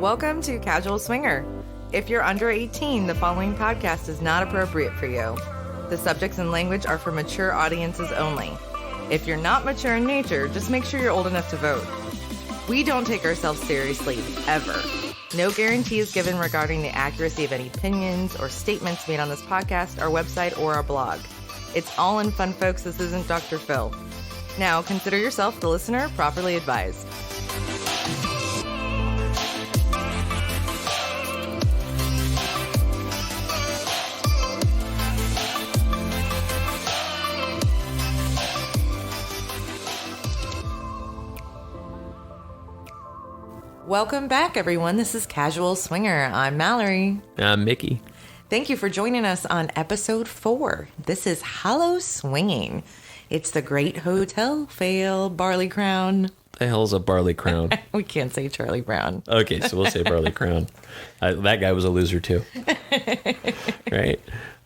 Welcome to Casual Swinger. If you're under 18, the following podcast is not appropriate for you. The subjects and language are for mature audiences only. If you're not mature in nature, just make sure you're old enough to vote. We don't take ourselves seriously, ever. No guarantee is given regarding the accuracy of any opinions or statements made on this podcast, our website, or our blog. It's all in fun, folks. This isn't Dr. Phil. Now, consider yourself, the listener, properly advised. Welcome back, everyone. This is Casual Swinger. I'm Mallory. I'm Mickey. Thank you for joining us on episode 4. This is Hallowswinging. It's the great hotel fail, Barley Crown. The hell's a Barley Crown? We can't say Charlie Brown. Okay, so we'll say Barley Crown. That guy was a loser too. Right?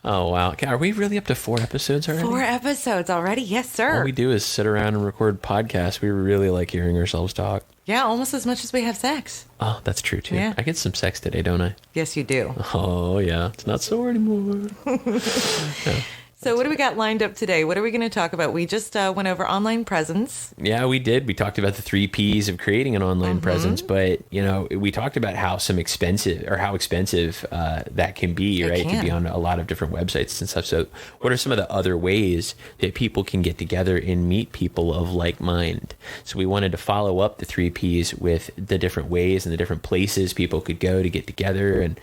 Oh, wow. Okay, are we really up to 4 episodes already? 4 episodes already? Yes, sir. All we do is sit around and record podcasts. We really like hearing ourselves talk. Yeah, almost as much as we have sex. Oh, that's true too. Yeah. I get some sex today, don't I? Yes, you do. Oh, yeah. It's not so anymore. Yeah. So what do we got lined up today? What are we going to talk about? We just went over online presence. Yeah, we did. We talked about the 3 Ps of creating an online presence, but we talked about how expensive that can be, right? To be on a lot of different websites and stuff. So what are some of the other ways that people can get together and meet people of like mind? So we wanted to follow up the 3 Ps with the different ways and the different places people could go to get together. And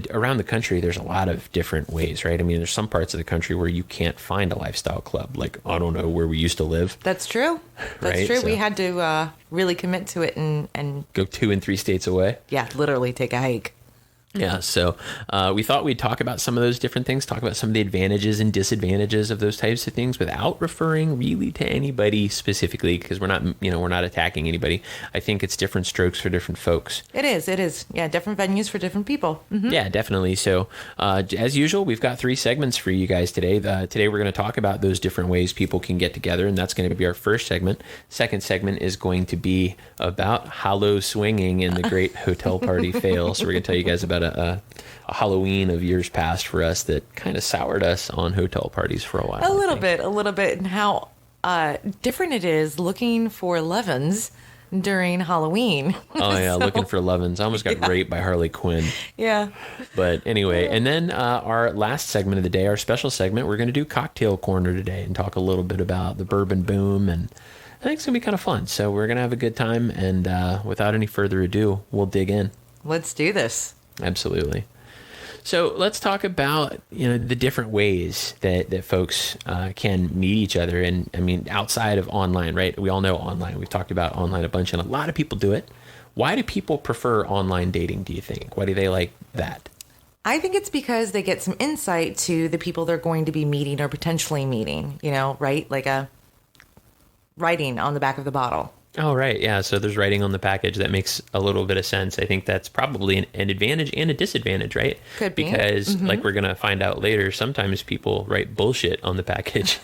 around the country, there's a lot of different ways, right? I mean, there's some parts of the country where you can't find a lifestyle club, like I don't know where we used to live. That's true. That's right? true. So, we had to really commit to it and go 2 and 3 states away. Yeah, literally take a hike. Yeah, so we thought we'd talk about some of those different things, talk about some of the advantages and disadvantages of those types of things without referring really to anybody specifically, because we're not attacking anybody. I think it's different strokes for different folks. It is. Yeah, different venues for different people. Mm-hmm. Yeah, definitely. So as usual, we've got 3 segments for you guys today. Today we're going to talk about those different ways people can get together, and that's going to be our first segment. Second segment is going to be about Hallowswinging and the great hotel party fail. So we're going to tell you guys about a Halloween of years past for us that kind of soured us on hotel parties for a while. A little bit, and how different it is looking for Levens during Halloween. Oh, yeah, looking for Levens. I almost got raped by Harley Quinn. Yeah. But anyway, and then our last segment of the day, our special segment, we're going to do Cocktail Corner today and talk a little bit about the Bourbon Boom, and I think it's going to be kind of fun. So we're going to have a good time, and without any further ado, we'll dig in. Let's do this. Absolutely. So let's talk about the different ways that folks can meet each other. And I mean, outside of online, right? We all know online. We've talked about online a bunch, and a lot of people do it. Why do people prefer online dating, do you think? Why do they like that? I think it's because they get some insight to the people they're going to be meeting or potentially meeting, right? Like a writing on the back of the bottle. Oh, right. Yeah. So there's writing on the package. That makes a little bit of sense. I think that's probably an advantage and a disadvantage, right? Could be. Because like we're going to find out later, sometimes people write bullshit on the package.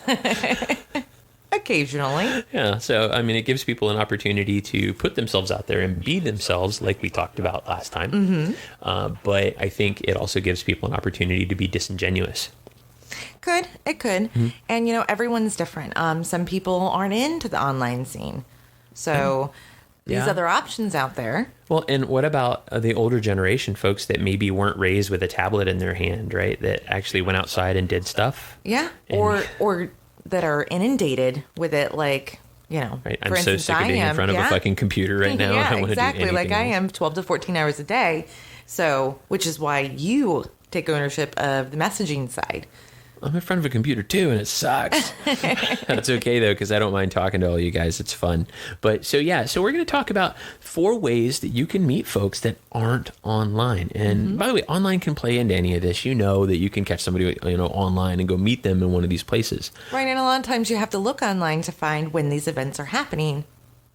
Occasionally. Yeah. So, I mean, it gives people an opportunity to put themselves out there and be themselves like we talked about last time. Mm-hmm. But I think it also gives people an opportunity to be disingenuous. It could. Mm-hmm. And, everyone's different. Some people aren't into the online scene. So these other options out there. Well, and what about the older generation folks that maybe weren't raised with a tablet in their hand, right? That actually went outside and did stuff. Yeah. Or that are inundated with it, like, Right. I'm for so instance, sick of being in front of a fucking computer right now. Yeah, I don't want exactly. To do anything like I else. am 12 to 14 hours a day. So, which is why you take ownership of the messaging side. I'm in front of a computer too, and it sucks. That's okay though, because I don't mind talking to all you guys. It's fun. But so we're going to talk about 4 ways that you can meet folks that aren't online. And by the way, online can play into any of this. You know that you can catch somebody online and go meet them in one of these places. Right, and a lot of times you have to look online to find when these events are happening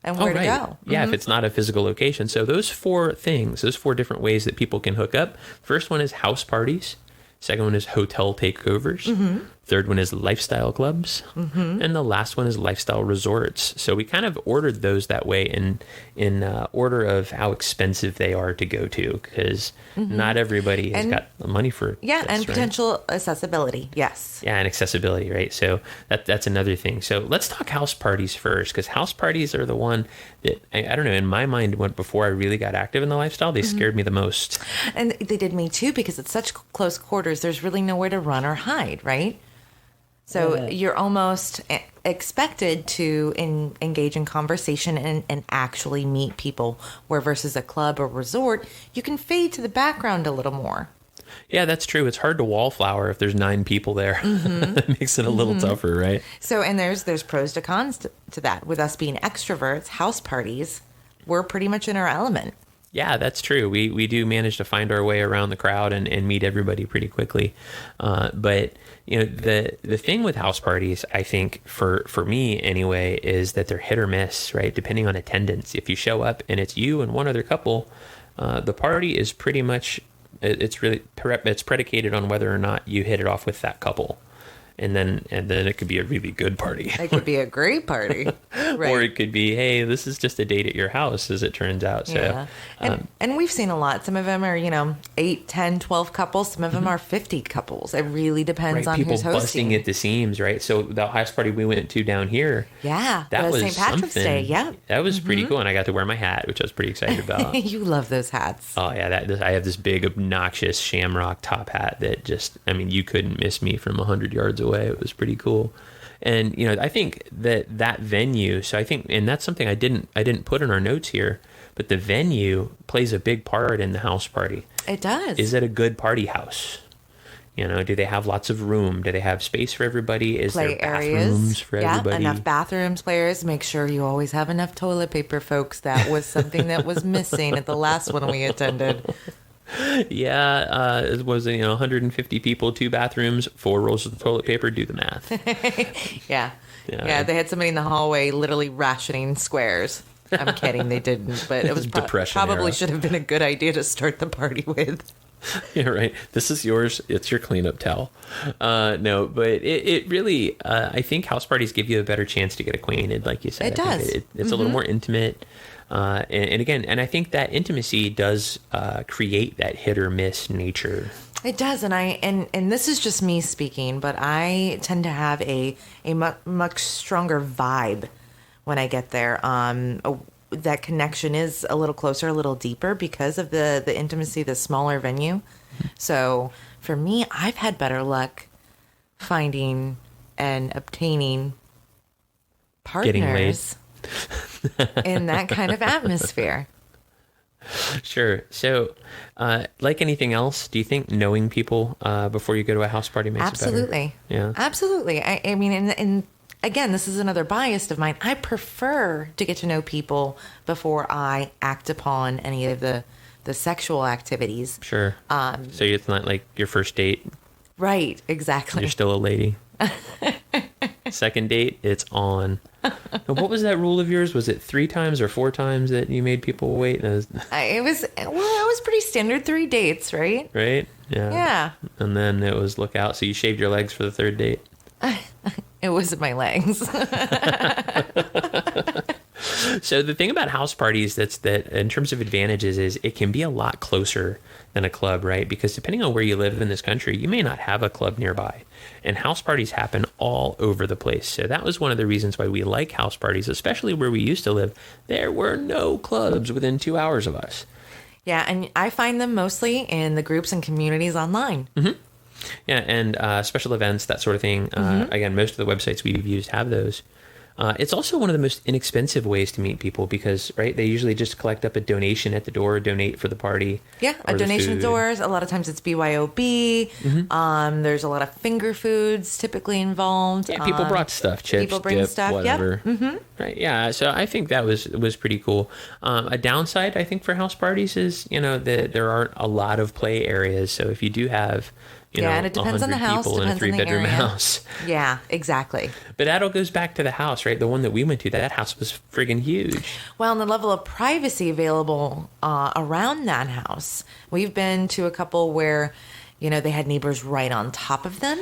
and where to go. Yeah, if it's not a physical location. So those 4 things, those 4 different ways that people can hook up. First one is house parties. Second one is hotel takeovers. Third one is lifestyle clubs. And the last one is lifestyle resorts. So we kind of ordered those that way in order of how expensive they are to go to, because not everybody has got the money for and right? potential accessibility. Yes. Yeah, and accessibility, right? So that's another thing. So let's talk house parties first, because house parties are the one that, I don't know, in my mind, before I really got active in the lifestyle, they scared me the most. And they did me too, because it's such close quarters. There's really nowhere to run or hide, right? So you're almost expected to engage in conversation and actually meet people, where versus a club or resort, you can fade to the background a little more. Yeah, that's true. It's hard to wallflower if there's 9 people there. That makes it a little tougher, right? So, and there's pros to cons to that. With us being extroverts, house parties, we're pretty much in our element. Yeah, that's true. We do manage to find our way around the crowd and meet everybody pretty quickly. But you know, the thing with house parties, I think for me anyway, is that they're hit or miss, right? Depending on attendance. If you show up and it's you and one other couple, the party is pretty much, it's predicated on whether or not you hit it off with that couple. And then it could be a really good party. It could be a great party. Right. Or it could be, hey, this is just a date at your house, as it turns out. So, yeah. And we've seen a lot. Some of them are, 8, 10, 12 couples. Some of them are 50 couples. It really depends on people who's hosting. Busting at the seams, right? So the house party we went to down here. Yeah. That was St. Patrick's something. Day. Yeah. That was pretty cool. And I got to wear my hat, which I was pretty excited about. You love those hats. Oh, yeah. I have this big, obnoxious shamrock top hat that just, you couldn't miss me from 100 yards away. It was pretty cool. And, I think that venue, so I think, and that's something I didn't put in our notes here, but the venue plays a big part in the house party. It does. Is it a good party house? Do they have lots of room? Do they have space for everybody? Is Play there bathrooms areas for everybody? Enough bathrooms, players. Make sure you always have enough toilet paper, folks. That was something that was missing at the last one we attended. Yeah, it was 150 people, 2 bathrooms, 4 rolls of toilet paper. Do the math. Yeah. They had somebody in the hallway literally rationing squares. I'm kidding, they didn't, but it was probably should have been a good idea to start the party with. Yeah, right. This is yours. It's your cleanup towel. No, but it really, I think house parties give you a better chance to get acquainted, like you said. It does. It's a little more intimate. And again, I think that intimacy does create that hit or miss nature. It does, and this is just me speaking, but I tend to have a much stronger vibe when I get there. That connection is a little closer, a little deeper because of the intimacy, the smaller venue. So for me, I've had better luck finding and obtaining partners in that kind of atmosphere. Sure. So, like anything else, do you think knowing people before you go to a house party makes it better? Yeah. Absolutely. I mean, and again, this is another bias of mine. I prefer to get to know people before I act upon any of the sexual activities. Sure. So it's not like your first date. Right. Exactly. You're still a lady. Second date, it's on. Now, what was that rule of yours? Was it 3 times or 4 times that you made people wait? It was pretty standard 3 dates, right? Right? Yeah. Yeah. And then it was look out. So you shaved your legs for the 3rd date? It was my legs. So the thing about house parties that in terms of advantages is it can be a lot closer than a club, right? Because depending on where you live in this country, you may not have a club nearby. And house parties happen all over the place. So that was one of the reasons why we like house parties, especially where we used to live. There were no clubs within 2 hours of us. Yeah, and I find them mostly in the groups and communities online. Mm-hmm. Yeah, and special events, that sort of thing. Again, most of the websites we've used have those. It's also one of the most inexpensive ways to meet people because, right, they usually just collect up a donation at the door, donate for the party. Yeah, a donation doors. A lot of times it's BYOB. Mm-hmm. There's a lot of finger foods typically involved. Yeah, people brought stuff, chips, people bring dip, stuff, whatever. Yep. Mm-hmm. Right, yeah, so I think that was pretty cool. A downside, I think, for house parties is, that there aren't a lot of play areas. So if you do have... and it depends on the house, people in a 3-bedroom house. Yeah, exactly. But that all goes back to the house, right? The one that we went to, that house was friggin' huge. Well, and the level of privacy available around that house. We've been to a couple where they had neighbors right on top of them.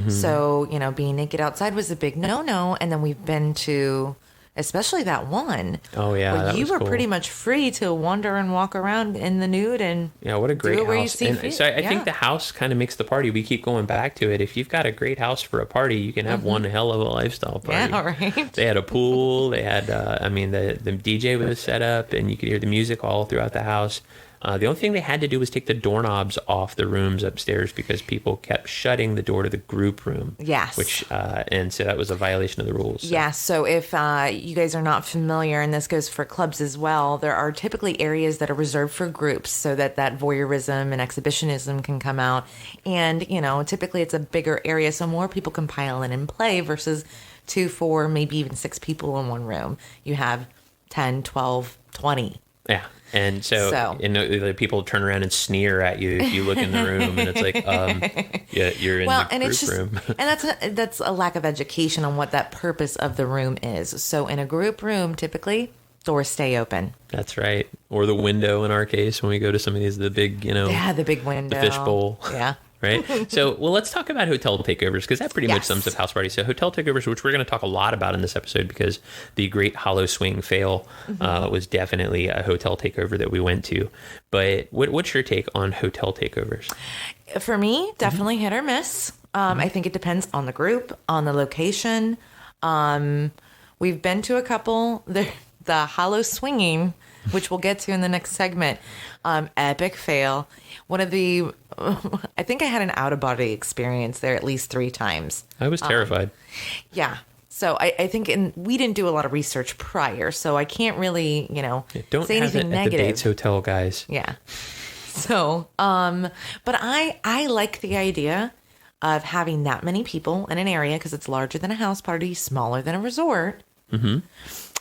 So, being naked outside was a big no-no. And then we've been to, especially that one. Oh, yeah. Where that you was were cool. pretty much free to wander and walk around in the nude and what a great do it where you house. see And fit. so I think the house kind of makes the party. We keep going back to it. If you've got a great house for a party, you can have one hell of a lifestyle party. Yeah, right. They had a pool. They had, the DJ was set up, and you could hear the music all throughout the house. The only thing they had to do was take the doorknobs off the rooms upstairs because people kept shutting the door to the group room. Yes. And so that was a violation of the rules. So. Yeah. So if you guys are not familiar, and this goes for clubs as well, there are typically areas that are reserved for groups so that voyeurism and exhibitionism can come out. And, typically it's a bigger area so more people can pile in and play versus 2, 4, maybe even 6 people in one room. You have 10, 12, 20. Yeah. And so the people turn around and sneer at you if you look in the room, and it's like, you're in the group room. And that's a lack of education on what that purpose of the room is. So in a group room, typically doors stay open. That's right. Or the window in our case when we go to some of these, the big, the big window, the fishbowl. Yeah. Right. So, let's talk about hotel takeovers because that pretty much sums up house parties. So hotel takeovers, which we're going to talk a lot about in this episode because the great Hallowswinging fail was definitely a hotel takeover that we went to. But what's your take on hotel takeovers? For me, definitely hit or miss. I think it depends on the group, on the location. We've been to a couple. The Hallowswinging, which we'll get to in the next segment, epic fail. One of the, I think I had an out-of-body experience there at least 3 times. I was terrified. Yeah. So I think, we didn't do a lot of research prior, so I can't really, don't say anything negative. At the Bates Hotel, guys. Yeah. So, but I like the idea of having that many people in an area because it's larger than a house party, smaller than a resort. Mm-hmm.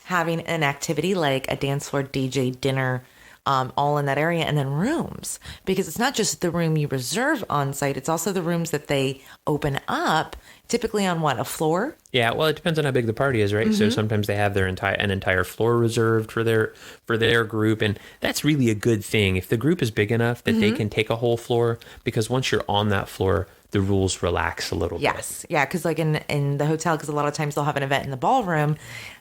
Having an activity like a dance floor, DJ, dinner, all in that area, and then rooms, because it's not just the room you reserve on site, it's also the rooms that they open up, typically on a floor? Yeah, well, it depends on how big the party is, right? So sometimes they have an entire floor reserved for their group, and that's really a good thing if the group is big enough that they can take a whole floor, because once you're on that floor, the rules relax a little bit. Yes. Yeah, because like in the hotel, because a lot of times they'll have an event in the ballroom,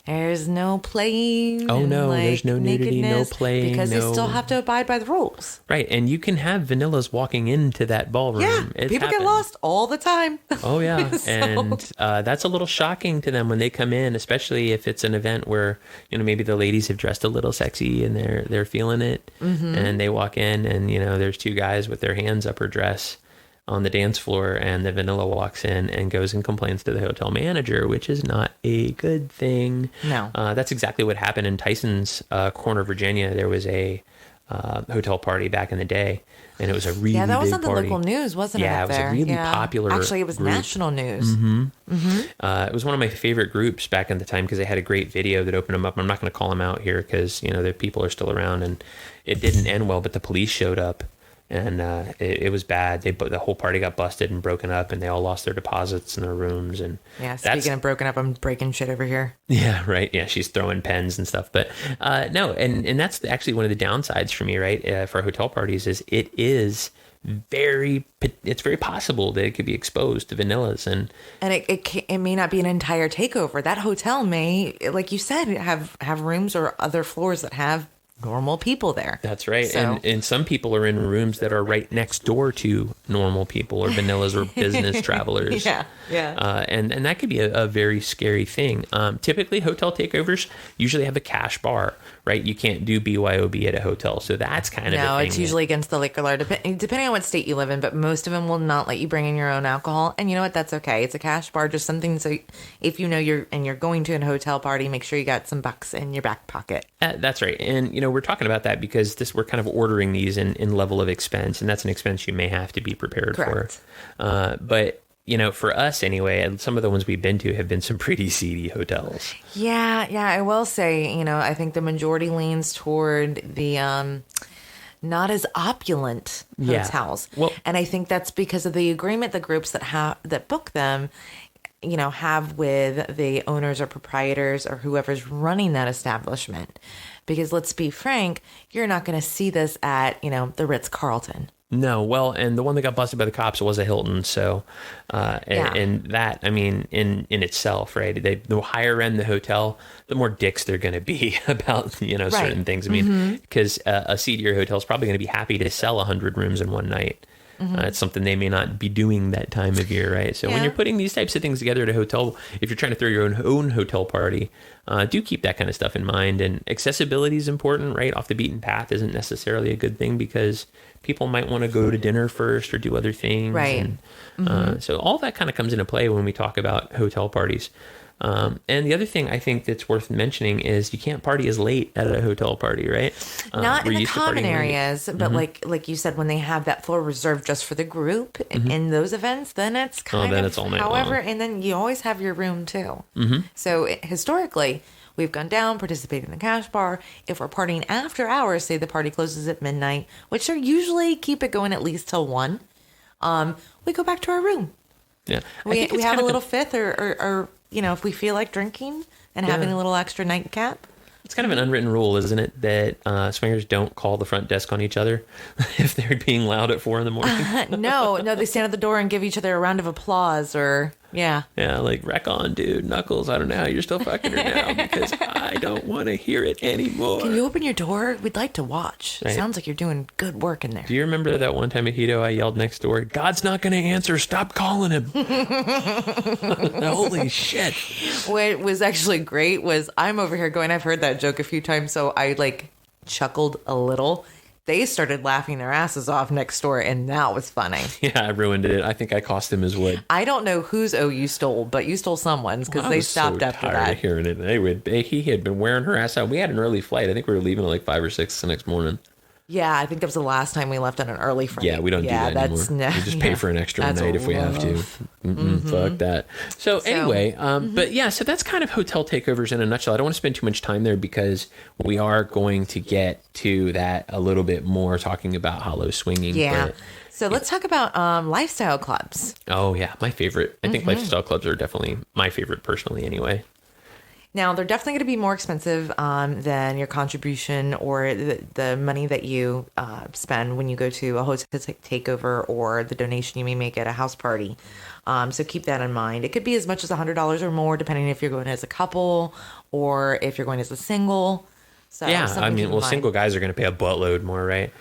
there's no playing. Oh, no, there's no nudity, no playing. Because they still have to abide by the rules. Right, and you can have vanillas walking into that ballroom. Yeah, people get lost all the time. Oh, yeah, and that's a little shocking to them when they come in, especially if it's an event where, maybe the ladies have dressed a little sexy and they're feeling it, and they walk in and, there's 2 guys with their hands up her dress on the dance floor, and the vanilla walks in and goes and complains to the hotel manager, which is not a good thing. No. That's exactly what happened in Tyson's Corner, Virginia. There was a hotel party back in the day, and it was a really big party. Yeah, that was on the local news, wasn't it? Yeah, it was a really popular Actually, it was group. national news. It was one of my favorite groups back in the time because they had a great video that opened them up. I'm not going to call them out here because, the people are still around, and it didn't end well, but the police showed up. And it was bad. The whole party got busted and broken up, and they all lost their deposits in their rooms. And yeah, speaking of broken up, I'm breaking shit over here. Yeah, right. Yeah, she's throwing pens and stuff. But no, and that's actually one of the downsides for me, right? For hotel parties is it's very possible that it could be exposed to vanillas, and it may not be an entire takeover. That hotel may, like you said, have rooms or other floors that have normal people there. That's right. So. And some people are in rooms that are right next door to normal people or vanillas or business travelers. Yeah. And that could be a very scary thing. Typically, hotel takeovers usually have a cash bar, right? You can't do BYOB at a hotel. So that's kind of No, it's usually against the liquor law, depending on what state you live in, but most of them will not let you bring in your own alcohol. And you know what? That's okay. It's a cash bar, just something so if you're going to a hotel party, make sure you got some bucks in your back pocket. That's right. And, we're talking about that because we're kind of ordering these in level of expense, and that's an expense you may have to be prepared Correct. for. But for us anyway, and some of the ones we've been to have been some pretty seedy hotels. Yeah, I will say, I think the majority leans toward the not as opulent hotels. Yeah. Well, and I think that's because of the agreement the groups that book them, have with the owners or proprietors or whoever's running that establishment. Because let's be frank, you're not going to see this at, the Ritz-Carlton. No, well, and the one that got busted by the cops was a Hilton. So, and that, I mean, in itself, right? The higher end the hotel, the more dicks they're going to be about, certain things. I mean, because a seedier hotel is probably going to be happy to sell 100 rooms in one night. It's something they may not be doing that time of year, right? So when you're putting these types of things together at a hotel, if you're trying to throw your own hotel party, do keep that kind of stuff in mind. And accessibility is important, right? Off the beaten path isn't necessarily a good thing because people might want to go to dinner first or do other things. Right. And, so all that kind of comes into play when we talk about hotel parties. And the other thing I think that's worth mentioning is you can't party as late at a hotel party, right? Not in the common areas, but like you said, when they have that floor reserved just for the group in those events, then it's kind of, it's all night however, long. and then you always have your room too. So historically, we've gone down, participated in the cash bar. If we're partying after hours, say the party closes at midnight, which are usually keep it going at least till 1, we go back to our room. Yeah. We have a little fifth or if we feel like drinking and having a little extra nightcap. It's kind of an unwritten rule, isn't it, that swingers don't call the front desk on each other if they're being loud at 4 a.m. No, they stand at the door and give each other a round of applause or, Yeah, like, wreck on, dude. Knuckles, I don't know how you're still fucking her now because I don't want to hear it anymore. Can you open your door? We'd like to watch. Right. Sounds like you're doing good work in there. Do you remember that one time at Hito I yelled next door, God's not going to answer, stop calling him. Holy shit. What was actually great was I'm over here going, I've heard that joke a few times, so I chuckled a little. They started laughing their asses off next door, and that was funny. Yeah, I ruined it. I think I cost him his wood. I don't know whose you stole, but you stole someone's because they stopped after that. I was so tired of hearing it. He had been wearing her ass out. We had an early flight. I think we were leaving at 5 or 6 the next morning. Yeah, I think that was the last time we left on an early flight. Yeah, we don't do that anymore. We just pay for an extra night if we have to. Fuck that. So anyway, but yeah, so that's kind of hotel takeovers in a nutshell. I don't want to spend too much time there because we are going to get to that a little bit more, talking about Hallowswinging. Yeah. But, so let's talk about lifestyle clubs. Oh, yeah, my favorite. I think lifestyle clubs are definitely my favorite personally anyway. Now, they're definitely going to be more expensive than your contribution or the money that you spend when you go to a hotel takeover or the donation you may make at a house party. So keep that in mind. It could be as much as $100 or more, depending if you're going as a couple or if you're going as a single. So yeah, I mean, single guys are going to pay a buttload more, right?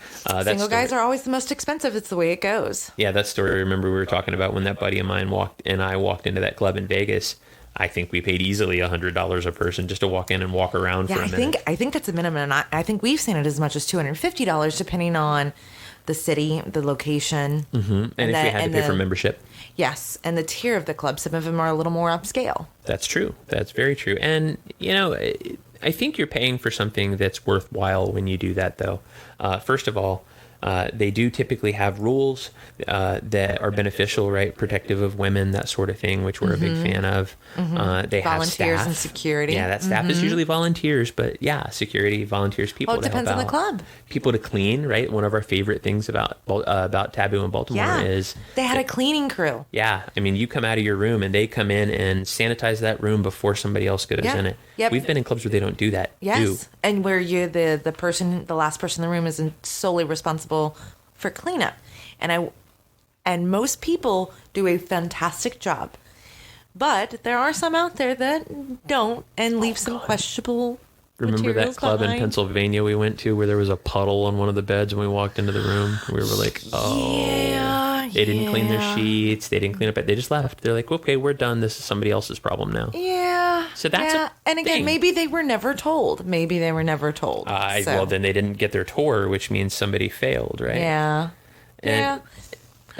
Single guys are always the most expensive. It's the way it goes. Yeah, that story I remember we were talking about when that buddy of mine walked into that club in Vegas. I think we paid easily $100 a person just to walk in and walk around for a minute. I think that's a minimum. And I think we've seen it as much as $250, depending on the city, the location. Mm-hmm. And if you had to pay for membership. Yes. And the tier of the club, some of them are a little more upscale. That's true. That's very true. And, I think you're paying for something that's worthwhile when you do that, though. First of all, they do typically have rules that are beneficial, right? Protective of women, that sort of thing, which we're a big fan of. They have volunteers staff. and security. Yeah, that staff is usually volunteers, but yeah, security, volunteers, people to help out. It depends on the club. People to clean, right? One of our favorite things about Taboo in Baltimore is... They had a cleaning crew. Yeah. I mean, you come out of your room and they come in and sanitize that room before somebody else goes in it. Yep. We've been in clubs where they don't do that. Yes. And where you the last person in the room isn't solely responsible for cleanup. And most people do a fantastic job. But there are some out there that don't and leave some questionable Remember that club in Pennsylvania we went to where there was a puddle on one of the beds when we walked into the room? We were like, they didn't clean their sheets. They didn't clean up. They just left. They're like, okay, we're done. This is somebody else's problem now. Yeah. So that's a and again, thing. maybe they were never told. Well, then they didn't get their tour, which means somebody failed, right? Yeah. And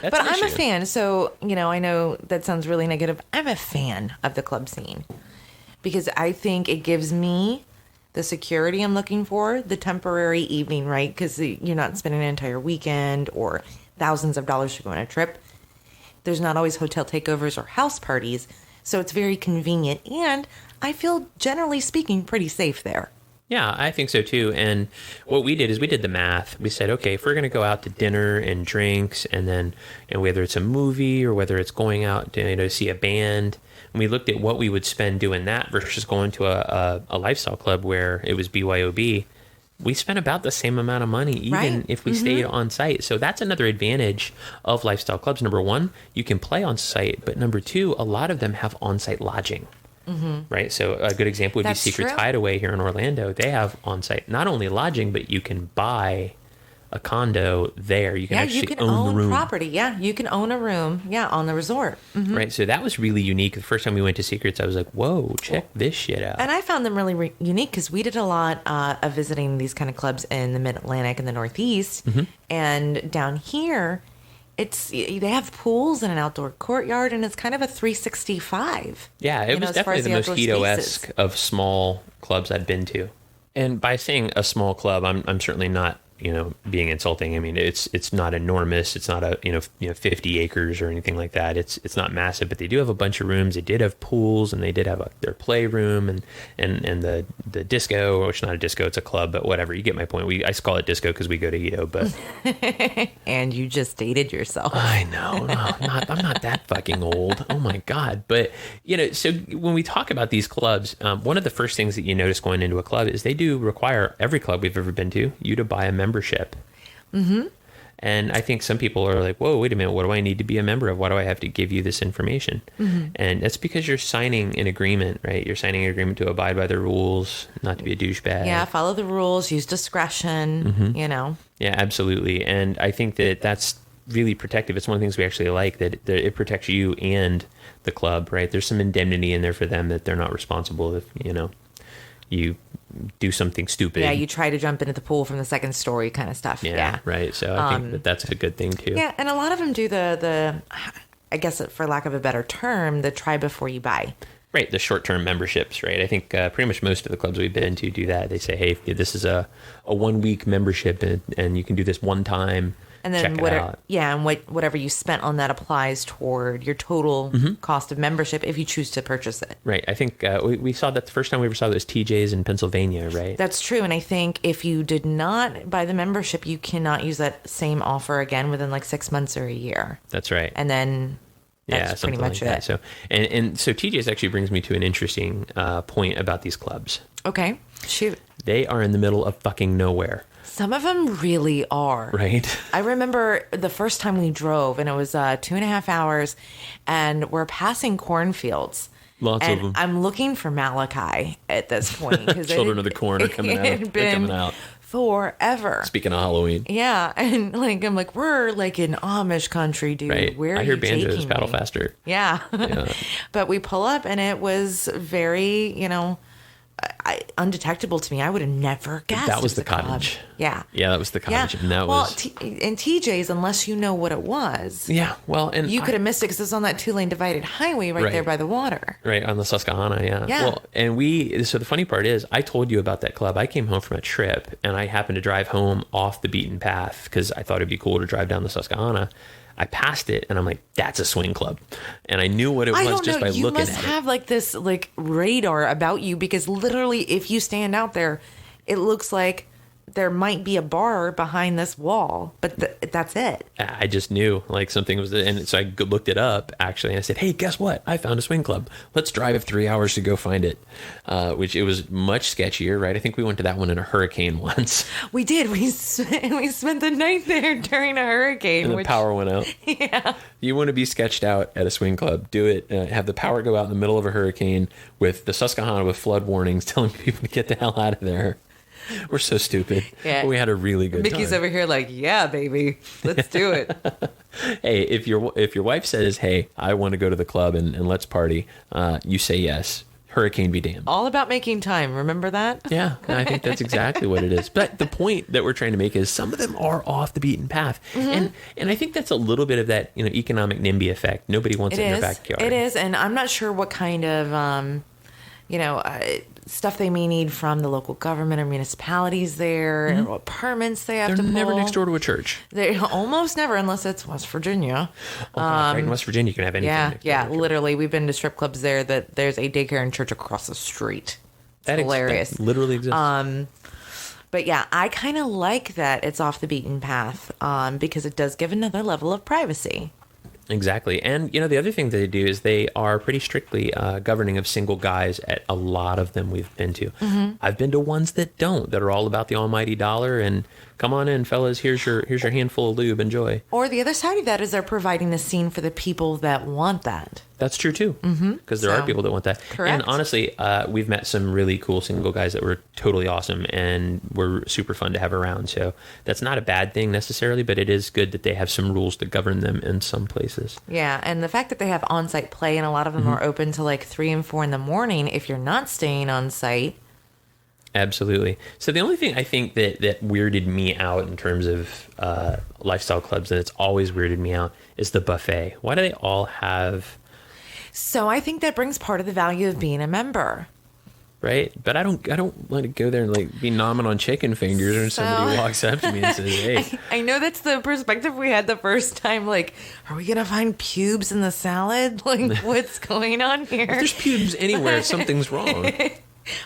But I'm a fan. So, I know that sounds really negative. I'm a fan of the club scene because I think it gives me the security I'm looking for, the temporary evening, right? Because you're not spending an entire weekend or thousands of dollars to go on a trip. There's not always hotel takeovers or house parties, so it's very convenient. And I feel, generally speaking, pretty safe there. Yeah, I think so too. And what we did is we did the math. We said, okay, if we're going to go out to dinner and drinks, and then whether it's a movie or whether it's going out to see a band, and we looked at what we would spend doing that versus going to a lifestyle club where it was BYOB. we spent about the same amount of money, even if we stayed on site. So that's another advantage of lifestyle clubs. Number one, you can play on site, but number two, a lot of them have on-site lodging. Right. So a good example would be Secrets Hideaway here in Orlando. They have on-site not only lodging, but you can buy a condo there. You can actually own the room. Property. Yeah, you can own a room. Yeah, on the resort. Right. So that was really unique. The first time we went to Secrets, I was like, "Whoa, check this shit out." And I found them really unique because we did a lot of visiting these kind of clubs in the Mid-Atlantic and the Northeast, and down here, they have pools and an outdoor courtyard, and it's kind of a 365. Yeah, it was definitely the Mosquito-esque of small clubs I'd been to. And by saying a small club, I'm certainly not being insulting. I mean, it's not enormous. It's not 50 acres or anything like that. It's not massive, but they do have a bunch of rooms. They did have pools, and they did have their playroom and the disco, which is not a disco, it's a club, but whatever. You get my point. I call it disco because we go to Edo, but and you just dated yourself. I know. No, I'm not that fucking old. Oh my God. But so when we talk about these clubs, one of the first things that you notice going into a club is they do require every club we've ever been to you to buy a membership. And I think some people are like, whoa, wait a minute, what do I need to be a member of? Why do I have to give you this information? And that's because you're signing an agreement, right? You're signing an agreement to abide by the rules, not to be a douchebag. Yeah, follow the rules, use discretion, Yeah, absolutely. And I think that that's really protective. It's one of the things we actually like, that it protects you and the club, right? There's some indemnity in there for them that they're not responsible if, you do something stupid. Yeah, you try to jump into the pool from the second story kind of stuff. Yeah. Right. So I think that's a good thing too. Yeah, and a lot of them do the I guess for lack of a better term, the try before you buy. Right, the short-term memberships, right? I think pretty much most of the clubs we've been to do that. They say, hey, this is a 1-week membership, and you can do this one time. And then whatever you spent on that applies toward your total cost of membership if you choose to purchase it. Right. I think we saw that the first time we ever saw that was TJ's in Pennsylvania, right? That's true. And I think if you did not buy the membership, you cannot use that same offer again within like 6 months or a year. That's right. And then that's pretty much like it. So, and so TJ's actually brings me to an interesting point about these clubs. Okay. Shoot. They are in the middle of fucking nowhere. Some of them really are. Right. I remember the first time we drove, and it was 2.5 hours, and we're passing cornfields. Lots of them. I'm looking for Malachi at this point. Children of the Corn are coming out. They're coming out. Forever. Speaking of Halloween. Yeah. And I'm like, we're like in Amish country, dude. Right. Where I hear banjos paddle faster. Yeah. But we pull up, and it was very, undetectable to me. I would have never guessed. That was the cottage. Yeah. Yeah, that was the cottage. Yeah. And that was... in TJ's, unless you know what it was. Yeah, well, and... You could have missed it because it's on that 2-lane divided highway right there by the water. Right, on the Susquehanna, yeah. Yeah. Well, and so the funny part is, I told you about that club. I came home from a trip, and I happened to drive home off the beaten path because I thought it'd be cool to drive down the Susquehanna. I passed it, and I'm like, that's a swing club. And I knew what it was just by looking at it. You must have this radar about you, because literally if you stand out there, it looks like there might be a bar behind this wall, but that's it. I just knew something was, and so I looked it up actually, and I said, hey, guess what? I found a swing club. Let's drive 3 hours to go find it, which it was much sketchier, right? I think we went to that one in a hurricane once. We did. We spent the night there during a hurricane. And the power went out. Yeah. You want to be sketched out at a swing club, do it. Have the power go out in the middle of a hurricane with the Susquehanna with flood warnings telling people to get the hell out of there. We're so stupid. Yeah. We had a really good time. Mickey's over here like, yeah, baby, let's do it. Hey, if your wife says, hey, I want to go to the club and let's party, you say yes. Hurricane be damned. All about making time. Remember that? Yeah, I think that's exactly what it is. But the point that we're trying to make is some of them are off the beaten path. And I think that's a little bit of that economic NIMBY effect. Nobody wants it in their backyard. It is, and I'm not sure what kind of stuff they may need from the local government or municipalities there, what permits they have to pull. They're never next door to a church. They almost never, unless it's West Virginia. Right in West Virginia, you can have anything. Yeah, literally. We've been to strip clubs there that there's a daycare and church across the street. It's hilarious. That literally exists. But yeah, I kind of like that it's off the beaten path because it does give another level of privacy. Exactly. And, the other thing that they do is they are pretty strictly governing of single guys at a lot of them we've been to. I've been to ones that don't, that are all about the almighty dollar and come on in, fellas, here's your handful of lube, enjoy. Or the other side of that is they're providing the scene for the people that want that. That's true too, because there are people that want that. Correct. And honestly, we've met some really cool single guys that were totally awesome and were super fun to have around. So that's not a bad thing necessarily, but it is good that they have some rules that govern them in some places. Yeah, and the fact that they have on-site play and a lot of them are open to like 3 and 4 in the morning if you're not staying on site. Absolutely. So the only thing I think that weirded me out in terms of lifestyle clubs, and it's always weirded me out, is the buffet. Why do they all have... So I think that brings part of the value of being a member. Right? But I don't want to go there and like be nomming on chicken fingers or somebody walks up to me and says, hey. I know that's the perspective we had the first time. Like, are we going to find pubes in the salad? Like, what's going on here? If there's pubes anywhere, something's wrong.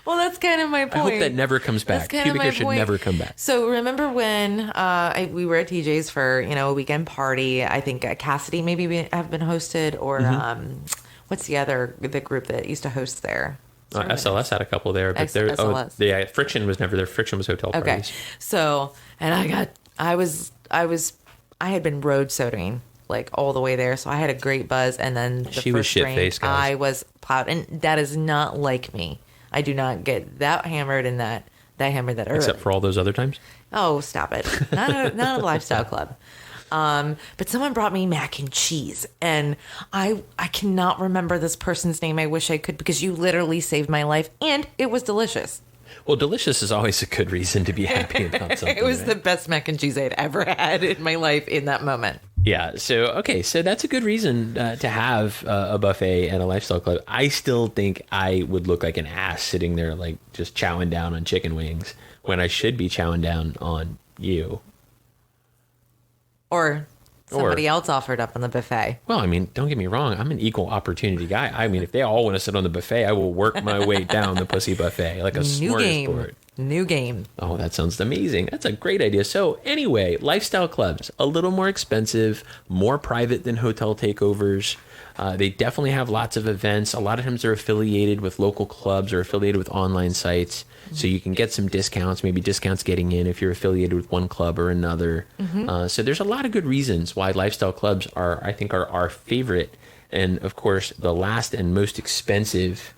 Well, that's kind of my point. I hope that never comes back. Pubic hair should never come back. So remember when we were at TJ's for, a weekend party? I think Cassidy maybe have been hosted, or what's the group that used to host there? SLS had a couple there, but SLS. Friction was never there. Friction was hotel parties. Okay, so and I had been road sodaing like all the way there, so I had a great buzz, and then she was shit-faced, guys. I was plowed, and that is not like me. I do not get that hammered and that hammered that early. Except for all those other times? Oh, stop it. Not a lifestyle club. But someone brought me mac and cheese, and I cannot remember this person's name. I wish I could, because you literally saved my life, and it was delicious. Well, delicious is always a good reason to be happy about something. It was the best mac and cheese I'd ever had in my life in that moment. Yeah. So that's a good reason to have a buffet and a lifestyle club. I still think I would look like an ass sitting there, like just chowing down on chicken wings when I should be chowing down on you. Or somebody else offered up on the buffet. Well, I mean, don't get me wrong. I'm an equal opportunity guy. I mean, if they all want to sit on the buffet, I will work my way down the pussy buffet like a smorgasbord. New game. Oh, that sounds amazing. That's a great idea. So anyway, lifestyle clubs, a little more expensive, more private than hotel takeovers. They definitely have lots of events. A lot of times they're affiliated with local clubs or affiliated with online sites. So you can get some discounts, maybe discounts getting in if you're affiliated with one club or another. So there's a lot of good reasons why lifestyle clubs are our favorite. And of course, the last and most expensive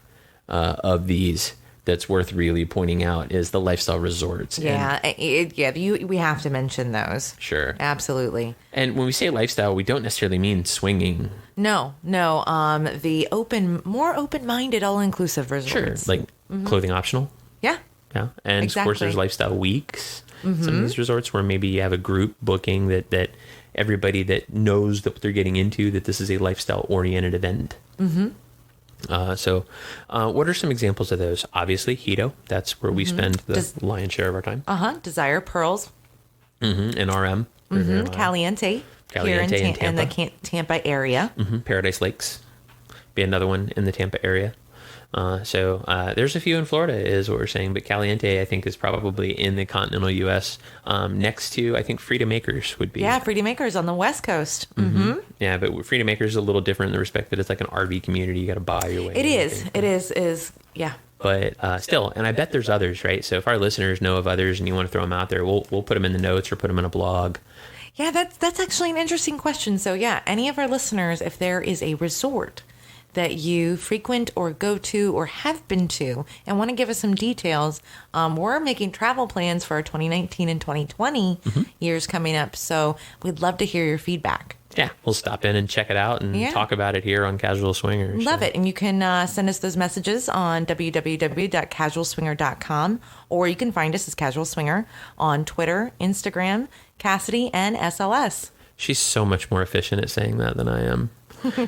of these that's worth really pointing out is the lifestyle resorts. Yeah, we have to mention those. Sure. Absolutely. And when we say lifestyle, we don't necessarily mean swinging. No. The more open-minded, all-inclusive resorts. Sure, like clothing optional. Yeah. Yeah, and exactly. Of course there's lifestyle weeks. Some of these resorts where maybe you have a group booking that everybody that knows that what they're getting into, that this is a lifestyle-oriented event. So what are some examples of those? Obviously, Hito. That's where we spend the lion's share of our time. Desire Pearls. And RM. Caliente. Here in Tampa. in the Tampa area. Paradise Lakes. Be another one in the Tampa area. So there's a few in Florida is what we're saying, but Caliente I think is probably in the continental U.S. Next to I think Freedom Acres would be. Yeah, Freedom Acres on the West Coast. Yeah, but Freedom Acres is a little different in the respect that it's like an RV community. You got to buy your way. It is. Yeah. But still, and I bet there's others, right? So if our listeners know of others and you want to throw them out there, we'll put them in the notes or put them in a blog. Yeah, that's actually an interesting question. So yeah, any of our listeners, if there is a resort that you frequent or go to or have been to and want to give us some details, we're making travel plans for our 2019 and 2020 years coming up. So we'd love to hear your feedback. Yeah, we'll stop in and check it out and talk about it here on Casual Swingers. Love it. And you can send us those messages on www.casualswinger.com, or you can find us as Casual Swinger on Twitter, Instagram, Cassidy, and SLS. She's so much more efficient at saying that than I am.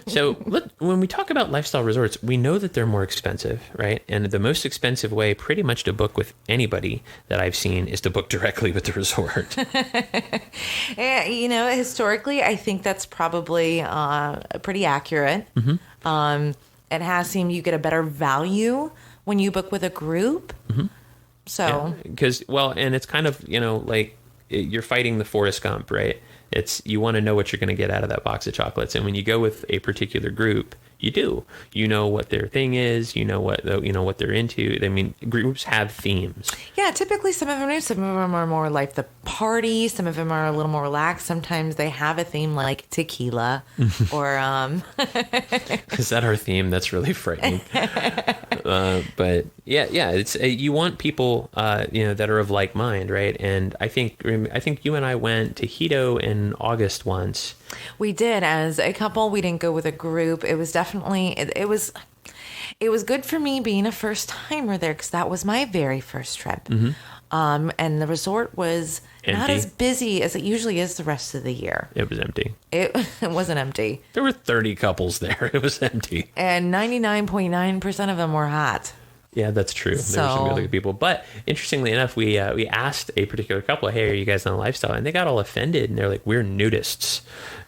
So when we talk about lifestyle resorts, we know that they're more expensive, right? And the most expensive way pretty much to book with anybody that I've seen is to book directly with the resort. Yeah, historically, I think that's probably pretty accurate. It has seemed you get a better value when you book with a group. So, because, and it's kind of, like you're fighting the Forrest Gump, right? You want to know what you're going to get out of that box of chocolates. And when you go with a particular group, you know what their thing is, you know what they're into. I mean, groups have themes. Yeah, typically some of them are. Some of them are more like the party. Some of them are a little more relaxed. Sometimes they have a theme like tequila or Is that our theme? That's really frightening. But yeah, it's you want people that are of like mind, right? And I think you and I went to Hito in August once. We did as a couple. We didn't go with a group. It was definitely it was good for me being a first timer there because that was my very first trip. Mm-hmm. And the resort was empty. Not as busy as it usually is the rest of the year. It was empty. It wasn't empty. There were 30 couples there. It was empty. And 99.9% of them were hot. Yeah, that's true. There were some really good people. But interestingly enough, we asked a particular couple, hey, are you guys on a lifestyle? And they got all offended. And they're like, we're nudists.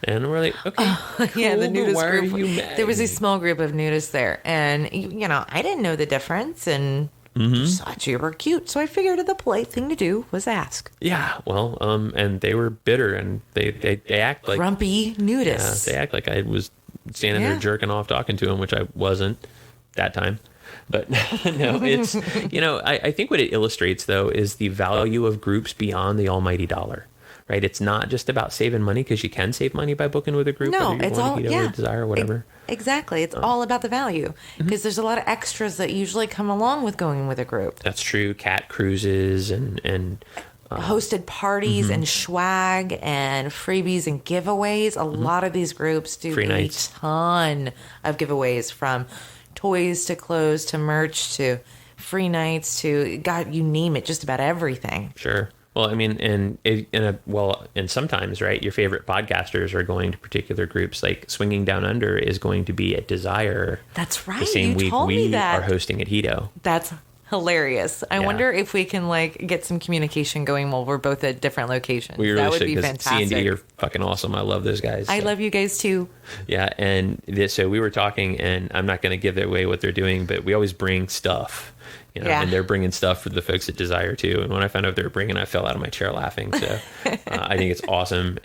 And we're like, okay, cool, yeah, the nudist why group. Are you mad? There was a small group of nudists there. And, I didn't know the difference. And just thought you were cute. So I figured the polite thing to do was ask. Yeah, well, and they were bitter. And they act like... grumpy nudists. Yeah, they act like I was standing there jerking off talking to them, which I wasn't that time. But no, it's, I think what it illustrates, though, is the value of groups beyond the almighty dollar, right? It's not just about saving money because you can save money by booking with a group. No, it's all, or Desire or whatever. Exactly. It's all about the value because there's a lot of extras that usually come along with going with a group. That's true. Cat cruises and hosted parties and swag and freebies and giveaways. A lot of these groups do free nights. Ton of giveaways from toys to clothes to merch to free nights to God, you name it, just about everything. Sure. Well, I mean, and sometimes, right, your favorite podcasters are going to particular groups. Like Swinging Down Under is going to be at Desire. That's right. The same week we are hosting at Hito. That's hilarious. I wonder if we can get some communication going while we're both at different locations. We really that would should, be fantastic. C&D, you're fucking awesome. I love those guys. I love you guys too. Yeah, and so we were talking, and I'm not going to give away what they're doing, but we always bring stuff. And they're bringing stuff for the folks at Desire too. And when I found out they were bringing, I fell out of my chair laughing. So I think it's awesome.